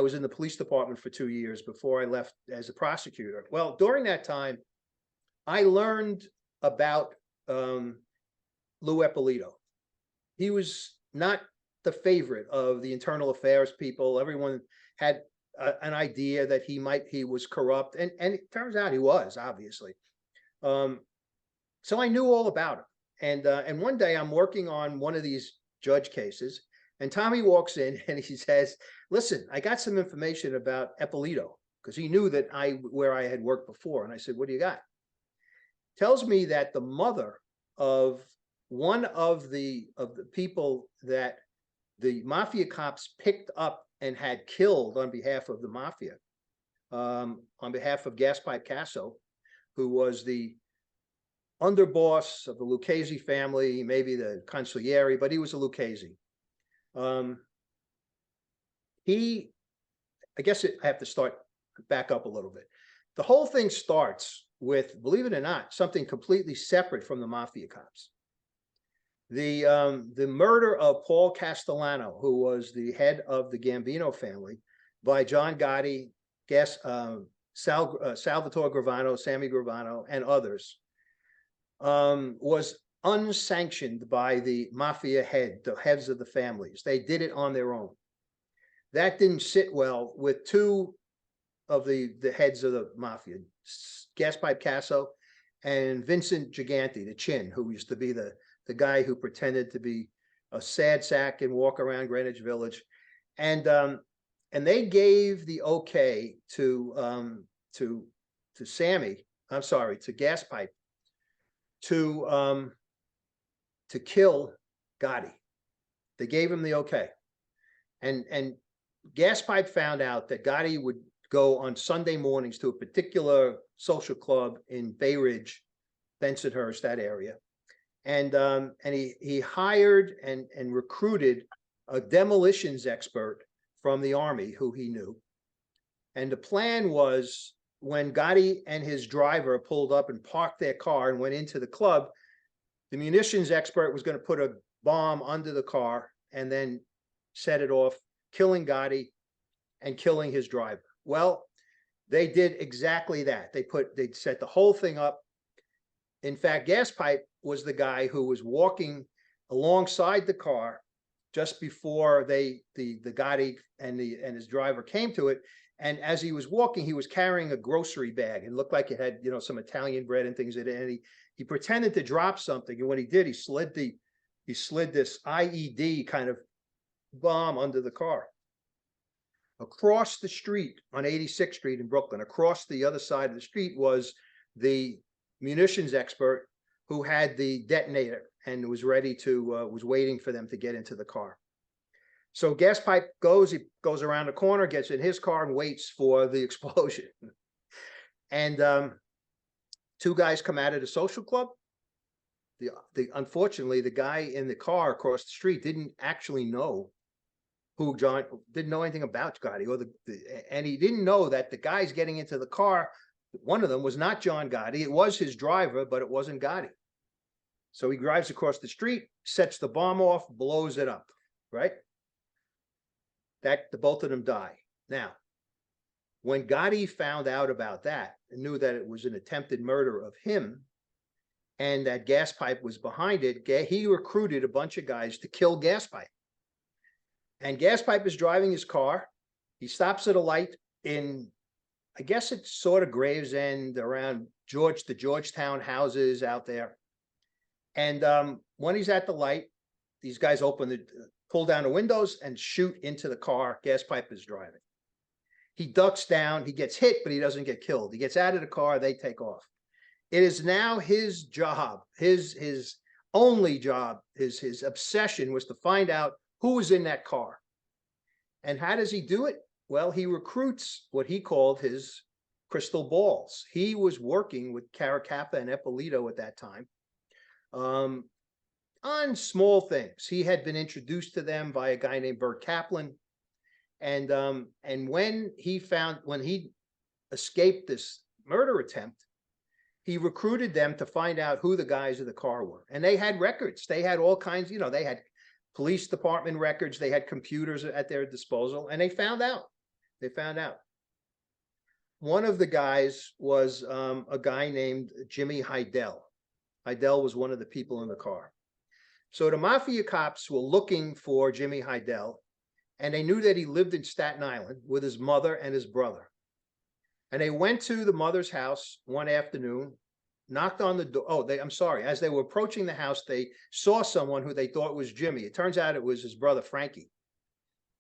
Speaker 2: was in the police department for 2 years before I left as a prosecutor. Well, during that time, I learned about Lou Eppolito. He was not the favorite of the internal affairs people. Everyone had an idea that he was corrupt, and it turns out he was, obviously. So I knew all about him. And one day I'm working on one of these judge cases, and Tommy walks in and he says, "Listen, I got some information about Eppolito," because he knew that where I had worked before. And I said, "What do you got?" Tells me that the mother of one of the people that the Mafia Cops picked up and had killed on behalf of the Mafia, on behalf of Gaspipe Casso, who was the underboss of the Lucchese family, maybe the consigliere, but he was a Lucchese. I guess I have to back up a little bit. The whole thing starts with, believe it or not, something completely separate from the Mafia Cops. The murder of Paul Castellano, who was the head of the Gambino family, by John Gotti, Salvatore Gravano, Sammy Gravano, and others, was unsanctioned by the Mafia the heads of the families. They did it on their own. That didn't sit well with two of the heads of the Mafia, Gaspipe Casso and Vincent Gigante, the Chin, who used to be the the guy who pretended to be a sad sack and walk around Greenwich Village. And they gave the okay to Sammy, I'm sorry, to Gaspipe to kill Gotti. They gave him the okay. And Gaspipe found out that Gotti would go on Sunday mornings to a particular social club in Bay Ridge, Bensonhurst, that area. And he hired and recruited a demolitions expert from the Army who he knew. And the plan was, when Gotti and his driver pulled up and parked their car and went into the club, the munitions expert was going to put a bomb under the car and then set it off, killing Gotti and killing his driver. Well, they did exactly that. They set the whole thing up. In fact, Gaspipe was the guy who was walking alongside the car just before the Gotti and his driver came to it. And as he was walking, he was carrying a grocery bag and looked like it had, you know, some Italian bread and things in it. And he pretended to drop something. And when he did, he slid this IED kind of bomb under the car. Across the street on 86th Street in Brooklyn, across the other side of the street, was the munitions expert who had the detonator and was ready to, was waiting for them to get into the car. So Gaspipe goes around the corner, gets in his car and waits for the explosion. And two guys come out of the social club. Unfortunately, the guy in the car across the street didn't actually know who didn't know anything about Gotti, and he didn't know that the guys getting into the car, one of them was not John Gotti. It was his driver, but it wasn't Gotti. So he drives across the street, sets the bomb off, blows it up, right? The both of them die. Now, when Gotti found out about that and knew that it was an attempted murder of him and that Gaspipe was behind it, he recruited a bunch of guys to kill Gaspipe. And Gaspipe is driving his car. He stops at a light in, I guess it's sort of Gravesend, around the Georgetown houses out there. And when he's at the light, these guys pull down the windows and shoot into the car Gaspipe is driving. He ducks down, he gets hit, but he doesn't get killed. He gets out of the car, they take off. It is now his job, his only job, his obsession was to find out who was in that car. And how does he do it? Well, he recruits what he called his crystal balls. He was working with Caracappa and Eppolito at that time on small things. He had been introduced to them by a guy named Bert Kaplan. And when he escaped this murder attempt, he recruited them to find out who the guys of the car were. And they had records. They had all kinds, you know, they had police department records, they had computers at their disposal, and they found out. One of the guys was a guy named Jimmy Heidel. Heidel was one of the people in the car. So the Mafia cops were looking for Jimmy Heidel, and they knew that he lived in Staten Island with his mother and his brother. And they went to the mother's house one afternoon, knocked on the door. As they were approaching the house, they saw someone who they thought was Jimmy. It turns out it was his brother, Frankie.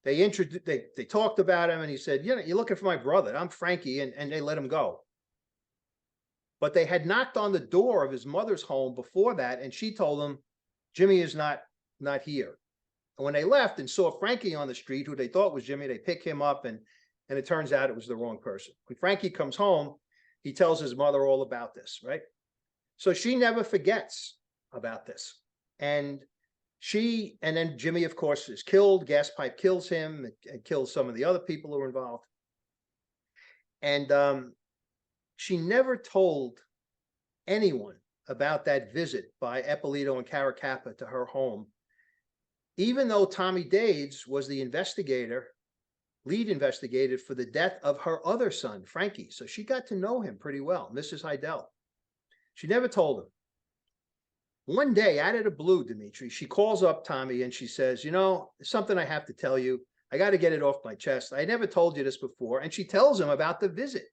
Speaker 2: They talked about him, and he said, you know, you're looking for my brother. I'm Frankie, and they let him go. But they had knocked on the door of his mother's home before that, and she told them, Jimmy is not here. And when they left and saw Frankie on the street, who they thought was Jimmy, they pick him up, and it turns out it was the wrong person. When Frankie comes home, he tells his mother all about this, right? So she never forgets about this. And then Jimmy, of course, is killed. Gaspipe kills him and kills some of the other people who were involved. And she never told anyone about that visit by Eppolito and Caracappa to her home, even though Tommy Dades was the lead investigator for the death of her other son, Frankie. So she got to know him pretty well, Mrs. Heidel. She never told him. One day, out of the blue, Dimitri, she calls up Tommy and she says, you know, there's something I have to tell you. I got to get it off my chest. I never told you this before. And she tells him about the visit.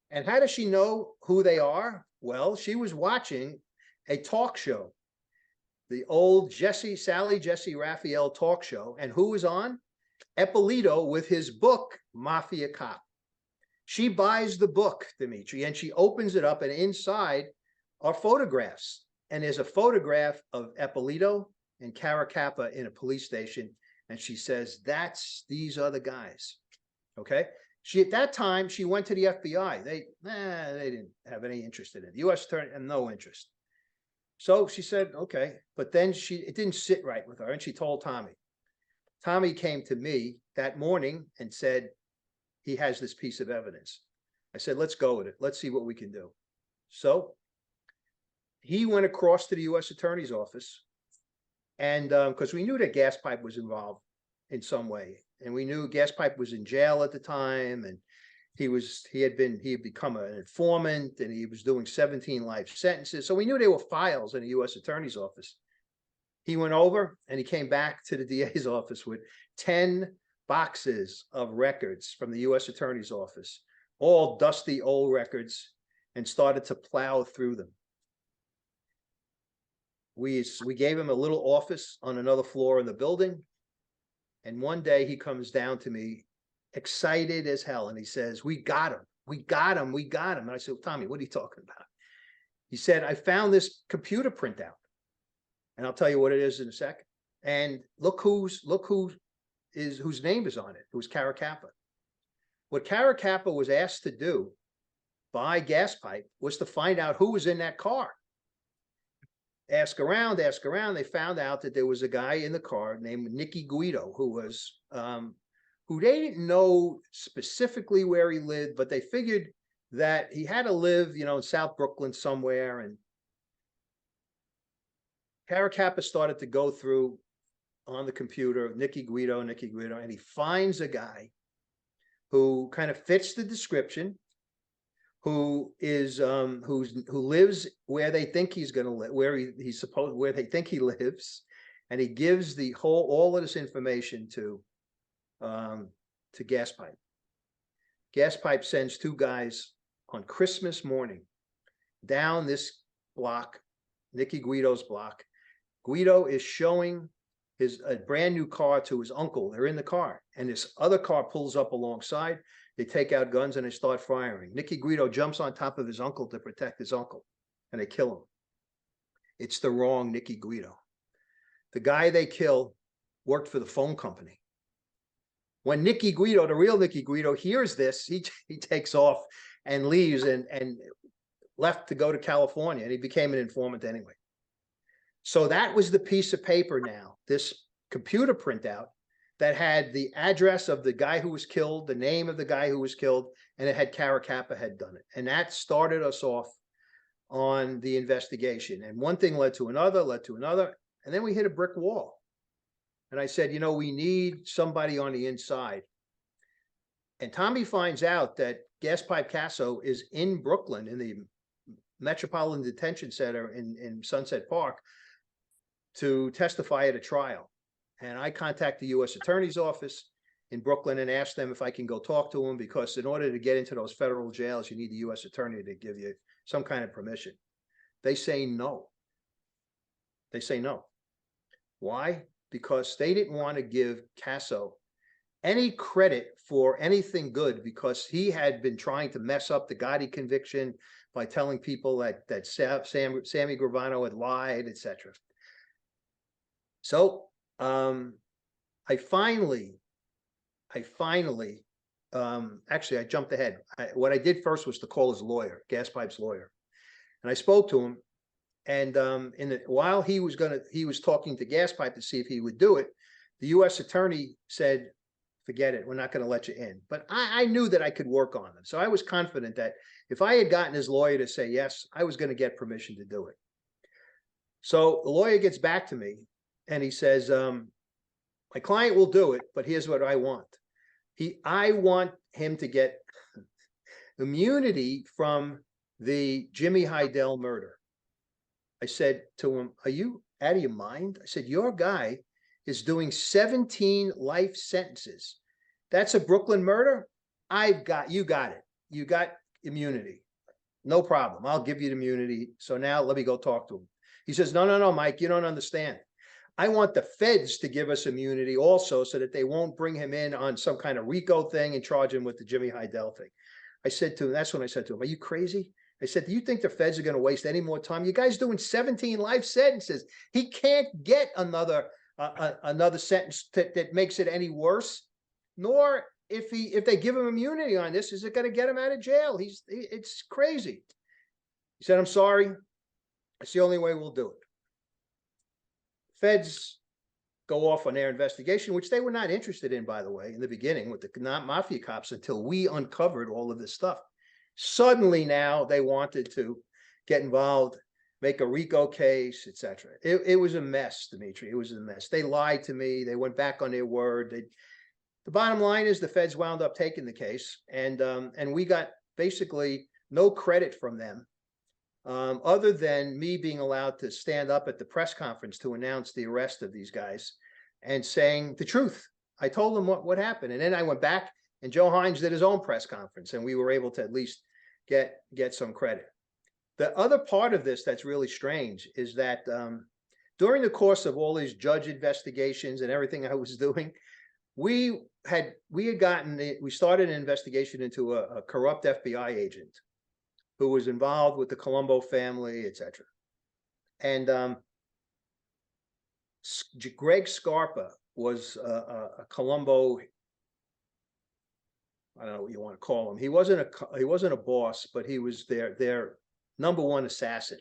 Speaker 2: And how does she know who they are? Well, she was watching a talk show the old Sally Jesse Raphael talk show. And who was on? Eppolito with his book, Mafia Cop. She buys the book, Dimitri, and she opens it up, and inside are photographs. And there's a photograph of Eppolito and Caracappa in a police station. And she says, these are the guys. Okay. At that time, she went to the FBI. They didn't have any interest in it. The U.S. attorney had no interest. So she said, okay. But then it didn't sit right with her. And she told Tommy. Tommy came to me that morning and said, he has this piece of evidence. I said, let's go with it. Let's see what we can do. So he went across to the U.S. Attorney's office. And because we knew that gas pipe was involved in some way. And we knew gas pipe was in jail at the time. And he had become an informant, and he was doing 17 life sentences. So we knew there were files in the U.S. Attorney's office. He went over and he came back to the DA's office with 10 boxes of records from the U.S. Attorney's office, all dusty old records, and started to plow through them. We gave him a little office on another floor in the building. And one day he comes down to me excited as hell. And he says, we got him. We got him. We got him. And I said, Tommy, what are you talking about? He said, I found this computer printout. And I'll tell you what it is in a second. And look whose name is on it. It was Caracappa. What Caracappa was asked to do by Gas Pipe was to find out who was in that car. Ask around. They found out that there was a guy in the car named Nicky Guido, who they didn't know specifically where he lived, but they figured that he had to live, in South Brooklyn somewhere. And Caracappa started to go through on the computer, Nicky Guido, and he finds a guy who kind of fits the description, who lives where they think he's going to live, where they think he lives, and he gives all of this information to Gas Pipe. Gas Pipe sends two guys on Christmas morning down this block, Nicky Guido's block. Guido is showing a brand new car to his uncle. They're in the car, and this other car pulls up alongside. They take out guns and they start firing. Nicky Guido jumps on top of his uncle to protect his uncle, and they kill him. It's the wrong Nicky Guido. The guy they kill worked for the phone company. When Nicky Guido, the real Nicky Guido, hears this, he takes off and leaves and left to go to California, and he became an informant anyway. So that was the piece of paper now, this computer printout that had the address of the guy who was killed, the name of the guy who was killed, and it had Caracappa had done it. And that started us off on the investigation. And one thing led to another, and then we hit a brick wall. And I said, we need somebody on the inside. And Tommy finds out that Gas Pipe Casso is in Brooklyn, in the Metropolitan Detention Center in Sunset Park, to testify at a trial. And I contact the U.S. Attorney's Office in Brooklyn and ask them if I can go talk to him, because in order to get into those federal jails, you need the U.S. Attorney to give you some kind of permission. They say no. Why? Because they didn't want to give Casso any credit for anything good, because he had been trying to mess up the Gotti conviction by telling people that Sammy Gravano had lied, etc. So I finally, actually, I jumped ahead. What I did first was to call his lawyer, Gas Pipe's lawyer, and I spoke to him. And while he was talking to Gas Pipe to see if he would do it, the U.S. attorney said, "Forget it. We're not going to let you in." But I knew that I could work on it, so I was confident that if I had gotten his lawyer to say yes, I was going to get permission to do it. So the lawyer gets back to me. And he says, my client will do it, but here's what I want. I want him to get immunity from the Jimmy Heidel murder. I said to him, are you out of your mind? I said, your guy is doing 17 life sentences. That's a Brooklyn murder. You got it. You got immunity. No problem. I'll give you immunity. So now let me go talk to him. He says, no, no, no, Mike, you don't understand. I want the feds to give us immunity also so that they won't bring him in on some kind of RICO thing and charge him with the Jimmy Heidel thing. I said to him, that's when I said to him, are you crazy? I said, do you think the feds are going to waste any more time? You guys doing 17 life sentences. He can't get another sentence that makes it any worse. Nor if they give him immunity on this, is it going to get him out of jail? It's crazy. He said, I'm sorry. It's the only way we'll do it. Feds go off on their investigation, which they were not interested in, by the way, in the beginning with the Mafia Cops until we uncovered all of this stuff. Suddenly now they wanted to get involved, make a RICO case, etc. It was a mess, Dimitri. It was a mess. They lied to me. They went back on their word. The bottom line is the feds wound up taking the case, and we got basically no credit from them, other than me being allowed to stand up at the press conference to announce the arrest of these guys and saying the truth. I told them what happened, and then I went back. And Joe Hines did his own press conference, and we were able to at least get some credit. The other part of this that's really strange is that during the course of all these judge investigations and everything I was doing, we started an investigation into a corrupt FBI agent who was involved with the Colombo family, etc. And Greg Scarpa was a Colombo, I don't know what you want to call him. He wasn't a boss, but he was their number one assassin.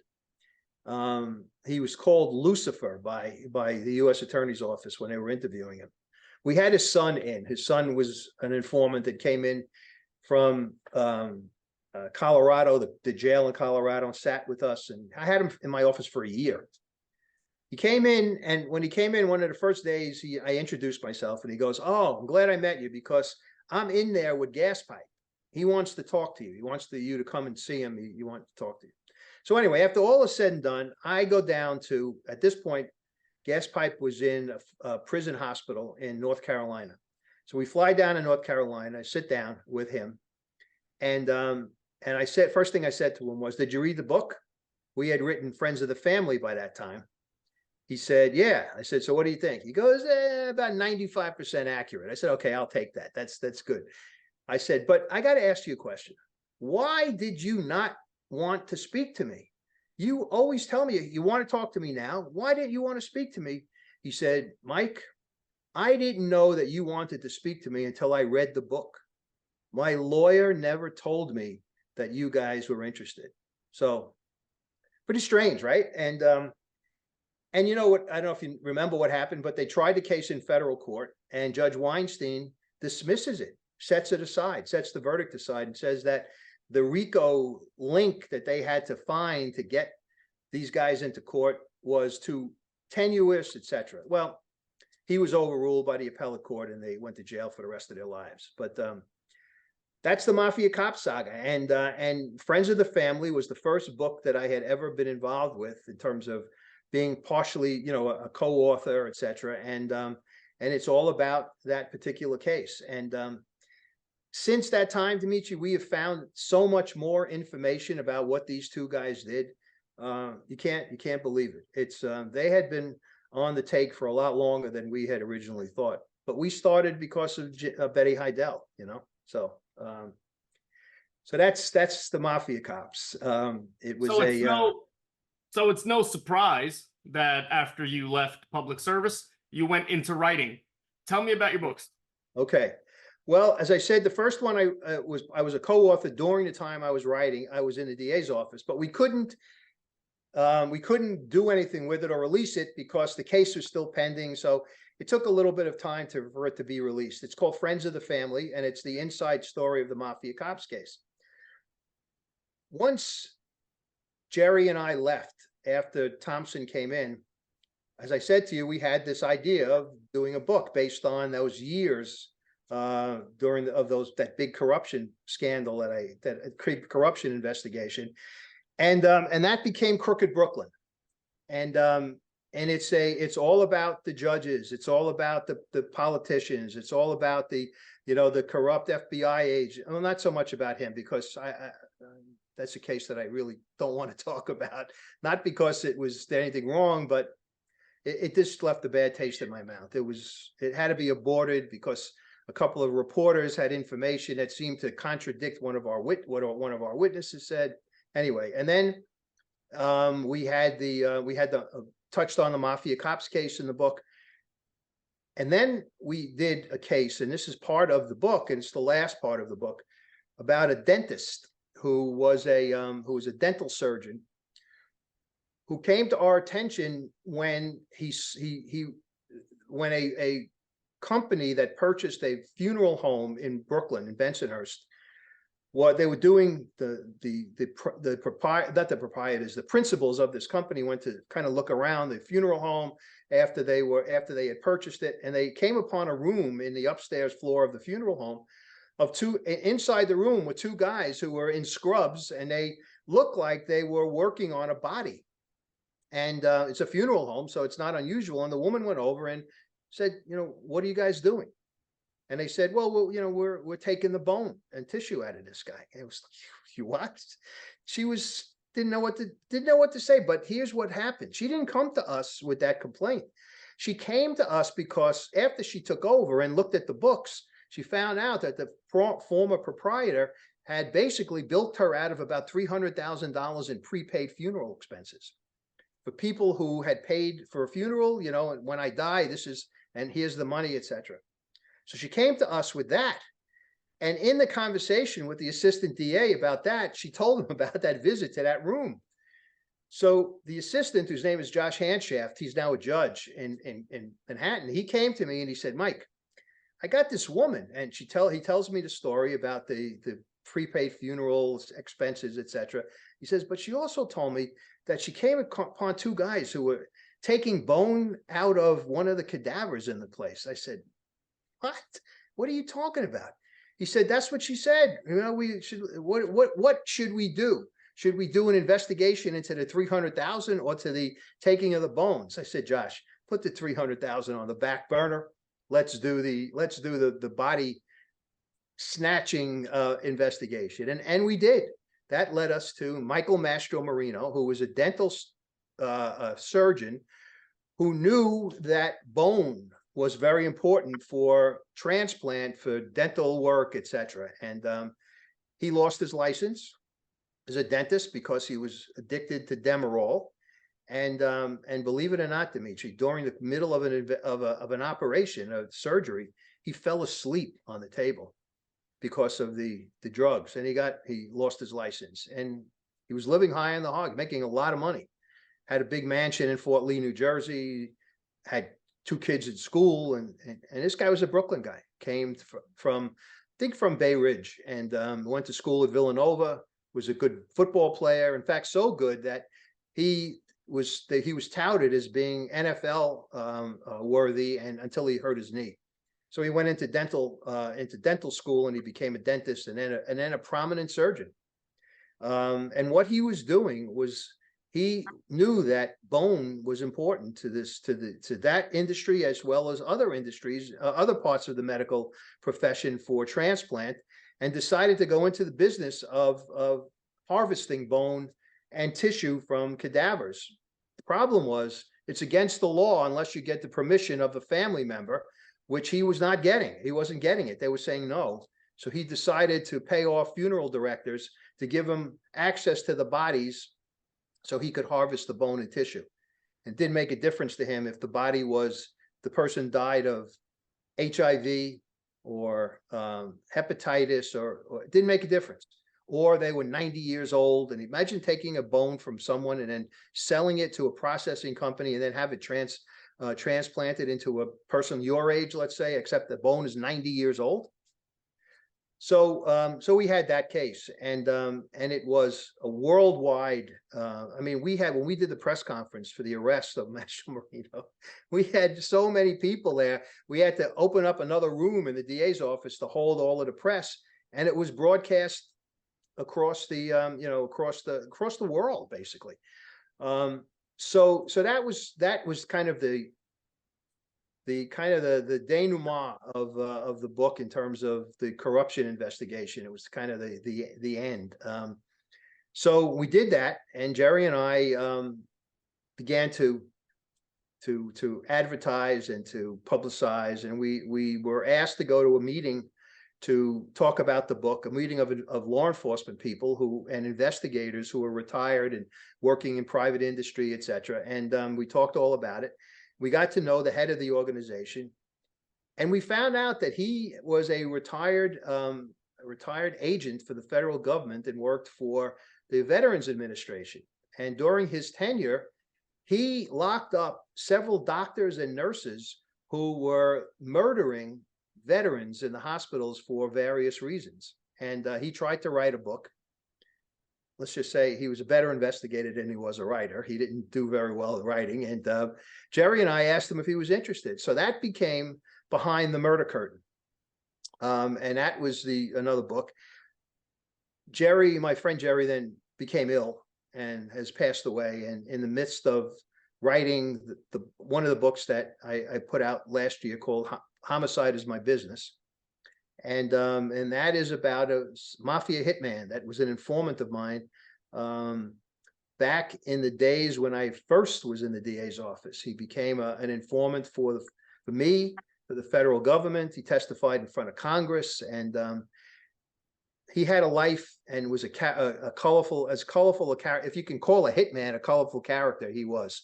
Speaker 2: He was called Lucifer by the U.S. Attorney's Office when they were interviewing him. We had his son in. His son was an informant that came in from Colorado, the jail in Colorado, and sat with us. And I had him in my office for a year. He came in, and when he came in one of the first days, I introduced myself, and he goes, "Oh, I'm glad I met you because I'm in there with Gas Pipe. He wants to talk to you. He wants you to come and see him. He wants to talk to you." So anyway, after all is said and done, I go down to, at this point, Gas Pipe was in a prison hospital in North Carolina. So we fly down to North Carolina. I sit down with him, and I said, first thing I said to him was, "Did you read the book?" We had written Friends of the Family by that time. He said, "Yeah." I said, "So what do you think?" He goes, "About 95% accurate." I said, "Okay, I'll take that. That's good." I said, "But I got to ask you a question. Why did you not want to speak to me? You always tell me you want to talk to me now. Why didn't you want to speak to me?" He said, "Mike, I didn't know that you wanted to speak to me until I read the book. My lawyer never told me that you guys were interested." So pretty strange, right? And you know what, I don't know if you remember what happened, but they tried the case in federal court, and Judge Weinstein dismisses it, sets it aside, sets the verdict aside, and says that the RICO link that they had to find to get these guys into court was too tenuous, etc. Well, he was overruled by the appellate court, and they went to jail for the rest of their lives. But that's the Mafia Cop saga, and Friends of the Family was the first book that I had ever been involved with in terms of being partially, a co-author, etc. And it's all about that particular case. And since that time, Dimitri, we have found so much more information about what these two guys did. You can't believe it. It's they had been on the take for a lot longer than we had originally thought. But we started because of Betty Heidel, So that's the Mafia Cops. It was
Speaker 1: So it's no surprise that after you left public service, you went into writing. Tell me about your books.
Speaker 2: Okay. Well, as I said, the first one I was a co-author during the time I was writing. I was in the DA's office, but we couldn't do anything with it or release it because the case was still pending. So it took a little bit of time for it to be released. It's called Friends of the Family, and it's the inside story of the Mafia Cops case. Once Jerry and I left after Thompson came in, as I said to you, we had this idea of doing a book based on those years that big corruption scandal that corruption investigation, and that became Crooked Brooklyn, and it's all about the judges, it's all about the politicians, it's all about the corrupt FBI agent. Well, not so much about him because that's a case that I really don't want to talk about. Not because it was anything wrong, but it just left a bad taste in my mouth. It had to be aborted because a couple of reporters had information that seemed to contradict what one of our witnesses said. Anyway, and then we had touched on the Mafia Cops case in the book. And then we did a case, and this is part of the book, and it's the last part of the book, about a dentist who was a dental surgeon who came to our attention when when a company that purchased a funeral home in Brooklyn, in Bensonhurst, what they were doing, the principals of this company went to kind of look around the funeral home after they had purchased it, and they came upon a room in the upstairs floor of the funeral home inside the room were two guys who were in scrubs, and they looked like they were working on a body. And it's a funeral home, so it's not unusual. And the woman went over and said, what are you guys doing? And they said, well, we're taking the bone and tissue out of this guy. And it was like, you what? She didn't know what to say. But here's what happened. She didn't come to us with that complaint. She came to us because after she took over and looked at the books, she found out that the former proprietor had basically bilked her out of about $300,000 in prepaid funeral expenses for people who had paid for a funeral. When I die, and here's the money, etc. So she came to us with that. And in the conversation with the assistant DA about that, she told him about that visit to that room. So the assistant, whose name is Josh Hanshaft, he's now a judge in Manhattan, he came to me and he said, Mike, I got this woman, and he tells me the story about the prepaid funerals, expenses, etc. He says, but she also told me that she came upon two guys who were taking bone out of one of the cadavers in the place. I said, what are you talking about? He said, that's what she said. What should we do? Should we do an investigation into the 300,000 or to the taking of the bones? I said, Josh, put the 300,000 on the back burner. Let's do the body snatching investigation. And we did. That led us to Michael Mastromarino, who was a dental surgeon who knew that bone was very important for transplant, for dental work, etc. And he lost his license as a dentist because he was addicted to Demerol. And believe it or not, Dimitri, during the middle of an operation, of surgery, he fell asleep on the table because of the drugs, and he lost his license. And he was living high on the hog, making a lot of money. Had a big mansion in Fort Lee, New Jersey. Had 2 kids at school, and this guy was a Brooklyn guy. Came from I think from Bay Ridge, and went to school at Villanova. Was a good football player. In fact, so good that he was touted as being NFL worthy, and until he hurt his knee. So he went into dental school, and he became a dentist, and then a prominent surgeon. And what he was doing was, he knew that bone was important to that industry, as well as other industries, other parts of the medical profession for transplant, and decided to go into the business of harvesting bone and tissue from cadavers. The problem was, it's against the law unless you get the permission of a family member, which he was not getting. He wasn't getting it. They were saying no. So he decided to pay off funeral directors to give him access to the bodies so he could harvest the bone and tissue. It didn't make a difference to him if the person died of HIV or hepatitis, or it didn't make a difference. Or they were 90 years old. And imagine taking a bone from someone and then selling it to a processing company, and then have it transplanted into a person your age, let's say, except the bone is 90 years old. So we had that case, and it was a worldwide. When we did the press conference for the arrest of Mastromarino, we had so many people there. We had to open up another room in the DA's office to hold all of the press, and it was broadcast across the across the world, basically. So that was kind of the denouement of the book in terms of the corruption investigation. It was kind of the end. So we did that, and Jerry and I began to advertise and to publicize, and we were asked to go to a meeting to talk about the book, a meeting of law enforcement people who and investigators who were retired and working in private industry, etc. And we talked all about it. We got to know the head of the organization, and we found out that he was a retired agent for the federal government and worked for the Veterans Administration. And during his tenure, he locked up several doctors and nurses who were murdering veterans in the hospitals for various reasons. And he tried to write a book. Let's just say he was a better investigator than he was a writer. He didn't do very well at writing. And Jerry and I asked him if he was interested. So that became Behind the Murder Curtain. And that was another book. Jerry, my friend Jerry, then became ill and has passed away. And in the midst of writing one of the books that I put out last year called Homicide is My Business. And that is about a mafia hitman that was an informant of mine back in the days when I first was in the DA's office. He became an informant for me, for the federal government. He testified in front of Congress, and he had a life and was a colorful a character. If you can call a hitman a colorful character, he was.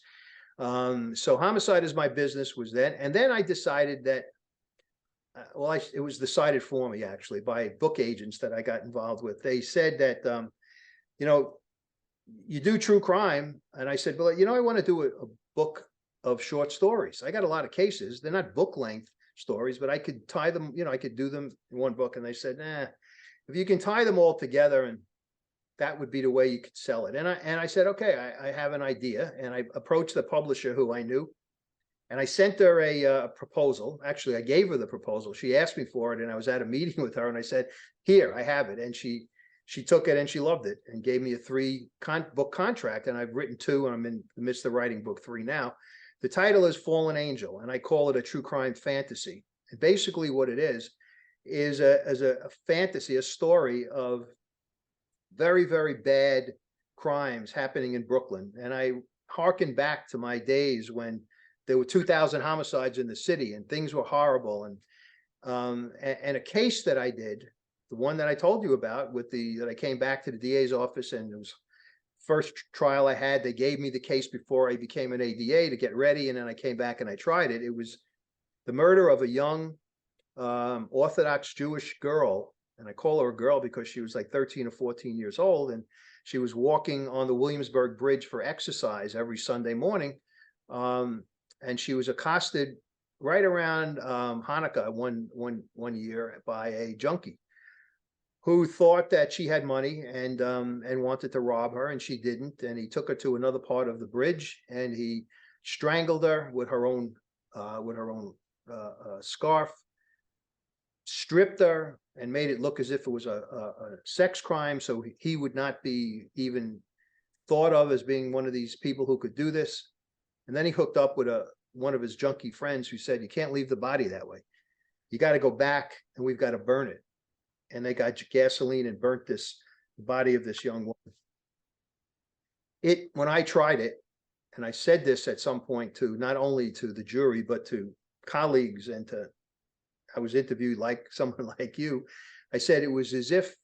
Speaker 2: So Homicide is My Business was then. And then I decided that, it was decided for me actually by book agents that I got involved with. They said that, you do true crime. And I said, well, I want to do a book of short stories. I got a lot of cases. They're not book length stories, but I could tie them, I could do them in one book. And they said, nah, if you can tie them all together, and that would be the way you could sell it. And I said, okay, I have an idea. And I approached the publisher who I knew, and I sent her a proposal. Actually, I gave her the proposal. She asked me for it, and I was at a meeting with her, and I said, here, I have it. And she took it and she loved it and gave me a 3-book contract. And I've written 2, and I'm in the midst of writing book 3 now. The title is Fallen Angel, and I call it a true crime fantasy. And basically what it is a fantasy, a story of very, very bad crimes happening in Brooklyn. And I hearken back to my days when there were 2,000 homicides in the city and things were horrible. And a case that I did, the one that I told you about that I came back to the DA's office, and it was first trial I had. They gave me the case before I became an ADA to get ready. And then I came back and I tried it. It was the murder of a young Orthodox Jewish girl. And I call her a girl because she was like 13 or 14 years old. And she was walking on the Williamsburg Bridge for exercise every Sunday morning. And she was accosted right around Hanukkah one year by a junkie who thought that she had money and wanted to rob her, and she didn't. And he took her to another part of the bridge, and he strangled her with her own scarf, stripped her, and made it look as if it was a sex crime, so he would not be even thought of as being one of these people who could do this. And then he hooked up with one of his junkie friends who said, you can't leave the body that way. You got to go back, and we've got to burn it. And they got gasoline and burnt the body of this young woman. When I tried it, and I said this at some point to not only to the jury, but to colleagues, and I was interviewed like someone like you. I said it was as if,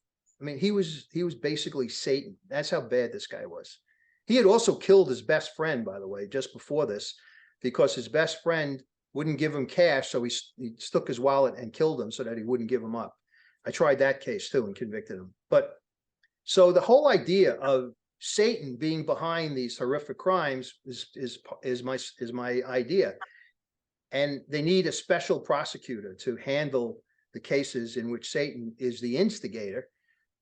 Speaker 2: he was basically Satan. That's how bad this guy was. He had also killed his best friend, by the way, just before this, because his best friend wouldn't give him cash. So he stuck his wallet and killed him so that he wouldn't give him up. I tried that case too and convicted him. But so the whole idea of Satan being behind these horrific crimes is my idea. And they need a special prosecutor to handle the cases in which Satan is the instigator.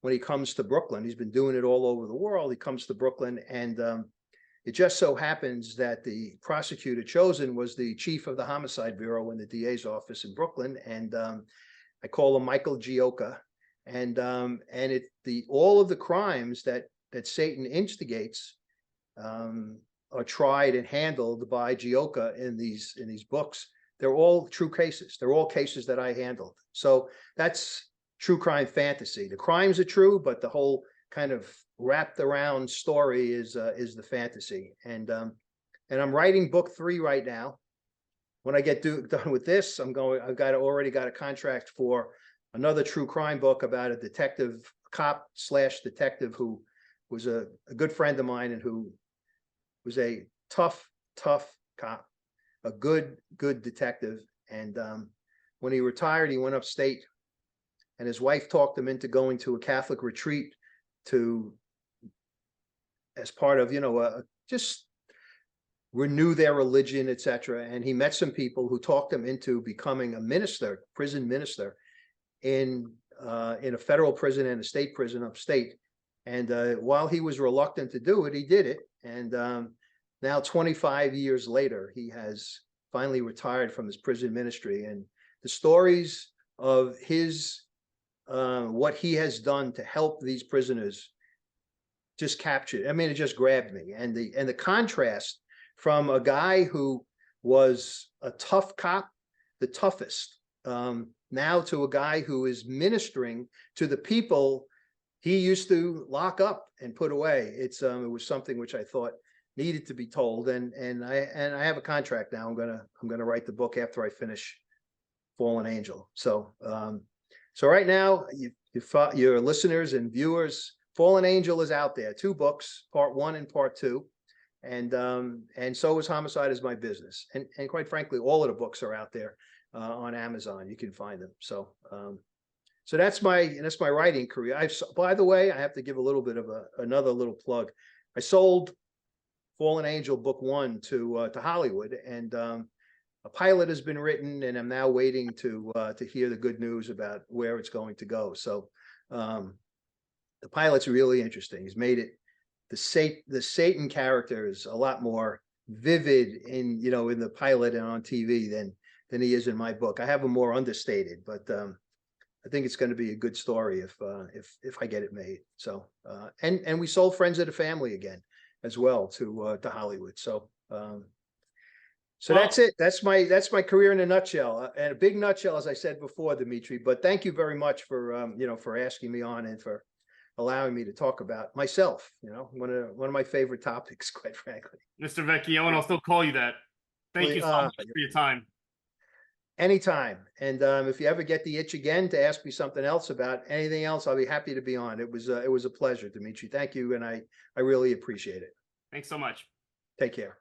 Speaker 2: When he comes to Brooklyn, he's been doing it all over the world. He comes to Brooklyn, and it just so happens that the prosecutor chosen was the chief of the homicide bureau in the DA's office in Brooklyn. And I call him Michael Vecchione. And all of the crimes that Satan instigates are tried and handled by Vecchione in these books. They're all true cases. They're all cases that I handled. So that's true crime fantasy. The crimes are true, but the whole kind of wrapped around story is the fantasy. And I'm writing book 3 right now. When I get done with this, I've already got a contract for another true crime book about a detective, cop / detective who was a good friend of mine and who was a tough cop, a good detective. And when he retired, he went upstate, and his wife talked him into going to a Catholic retreat as part of, just renew their religion, etc. And he met some people who talked him into becoming a minister, prison minister, in a federal prison and a state prison upstate. And while he was reluctant to do it, he did it. And now 25 years later, he has finally retired from his prison ministry. And the stories of his what he has done to help these prisoners just captured. I mean, it just grabbed me. And the contrast from a guy who was a tough cop, the toughest, now to a guy who is ministering to the people he used to lock up and put away. It was something which I thought needed to be told. And I have a contract now. I'm gonna write the book after I finish Fallen Angel. So right now, your listeners and viewers, Fallen Angel is out there. 2 books, part 1 and part 2. And so is Homicide Is My Business. And quite frankly, all of the books are out there on Amazon. You can find them. So that's my writing career. By the way, I have to give a little bit of another little plug. I sold Fallen Angel book 1 to Hollywood, and a pilot has been written, and I'm now waiting to hear the good news about where it's going to go. So the pilot's really interesting. He's made it. The Satan character is a lot more vivid in the pilot and on TV than he is in my book. I have him more understated, but I think it's going to be a good story if I get it made. So and we sold Friends of the Family again as well to Hollywood. So that's it. That's my career in a nutshell, and a big nutshell, as I said before, Dimitri. But thank you very much for for asking me on and for allowing me to talk about myself. One of my favorite topics, quite frankly.
Speaker 1: Mr. Vecchione, I'll still call you that. Thank you so much for your time.
Speaker 2: Anytime. And if you ever get the itch again to ask me something else about anything else, I'll be happy to be on. It was a pleasure, Dimitri. Thank you, and I really appreciate it.
Speaker 1: Thanks so much.
Speaker 2: Take care.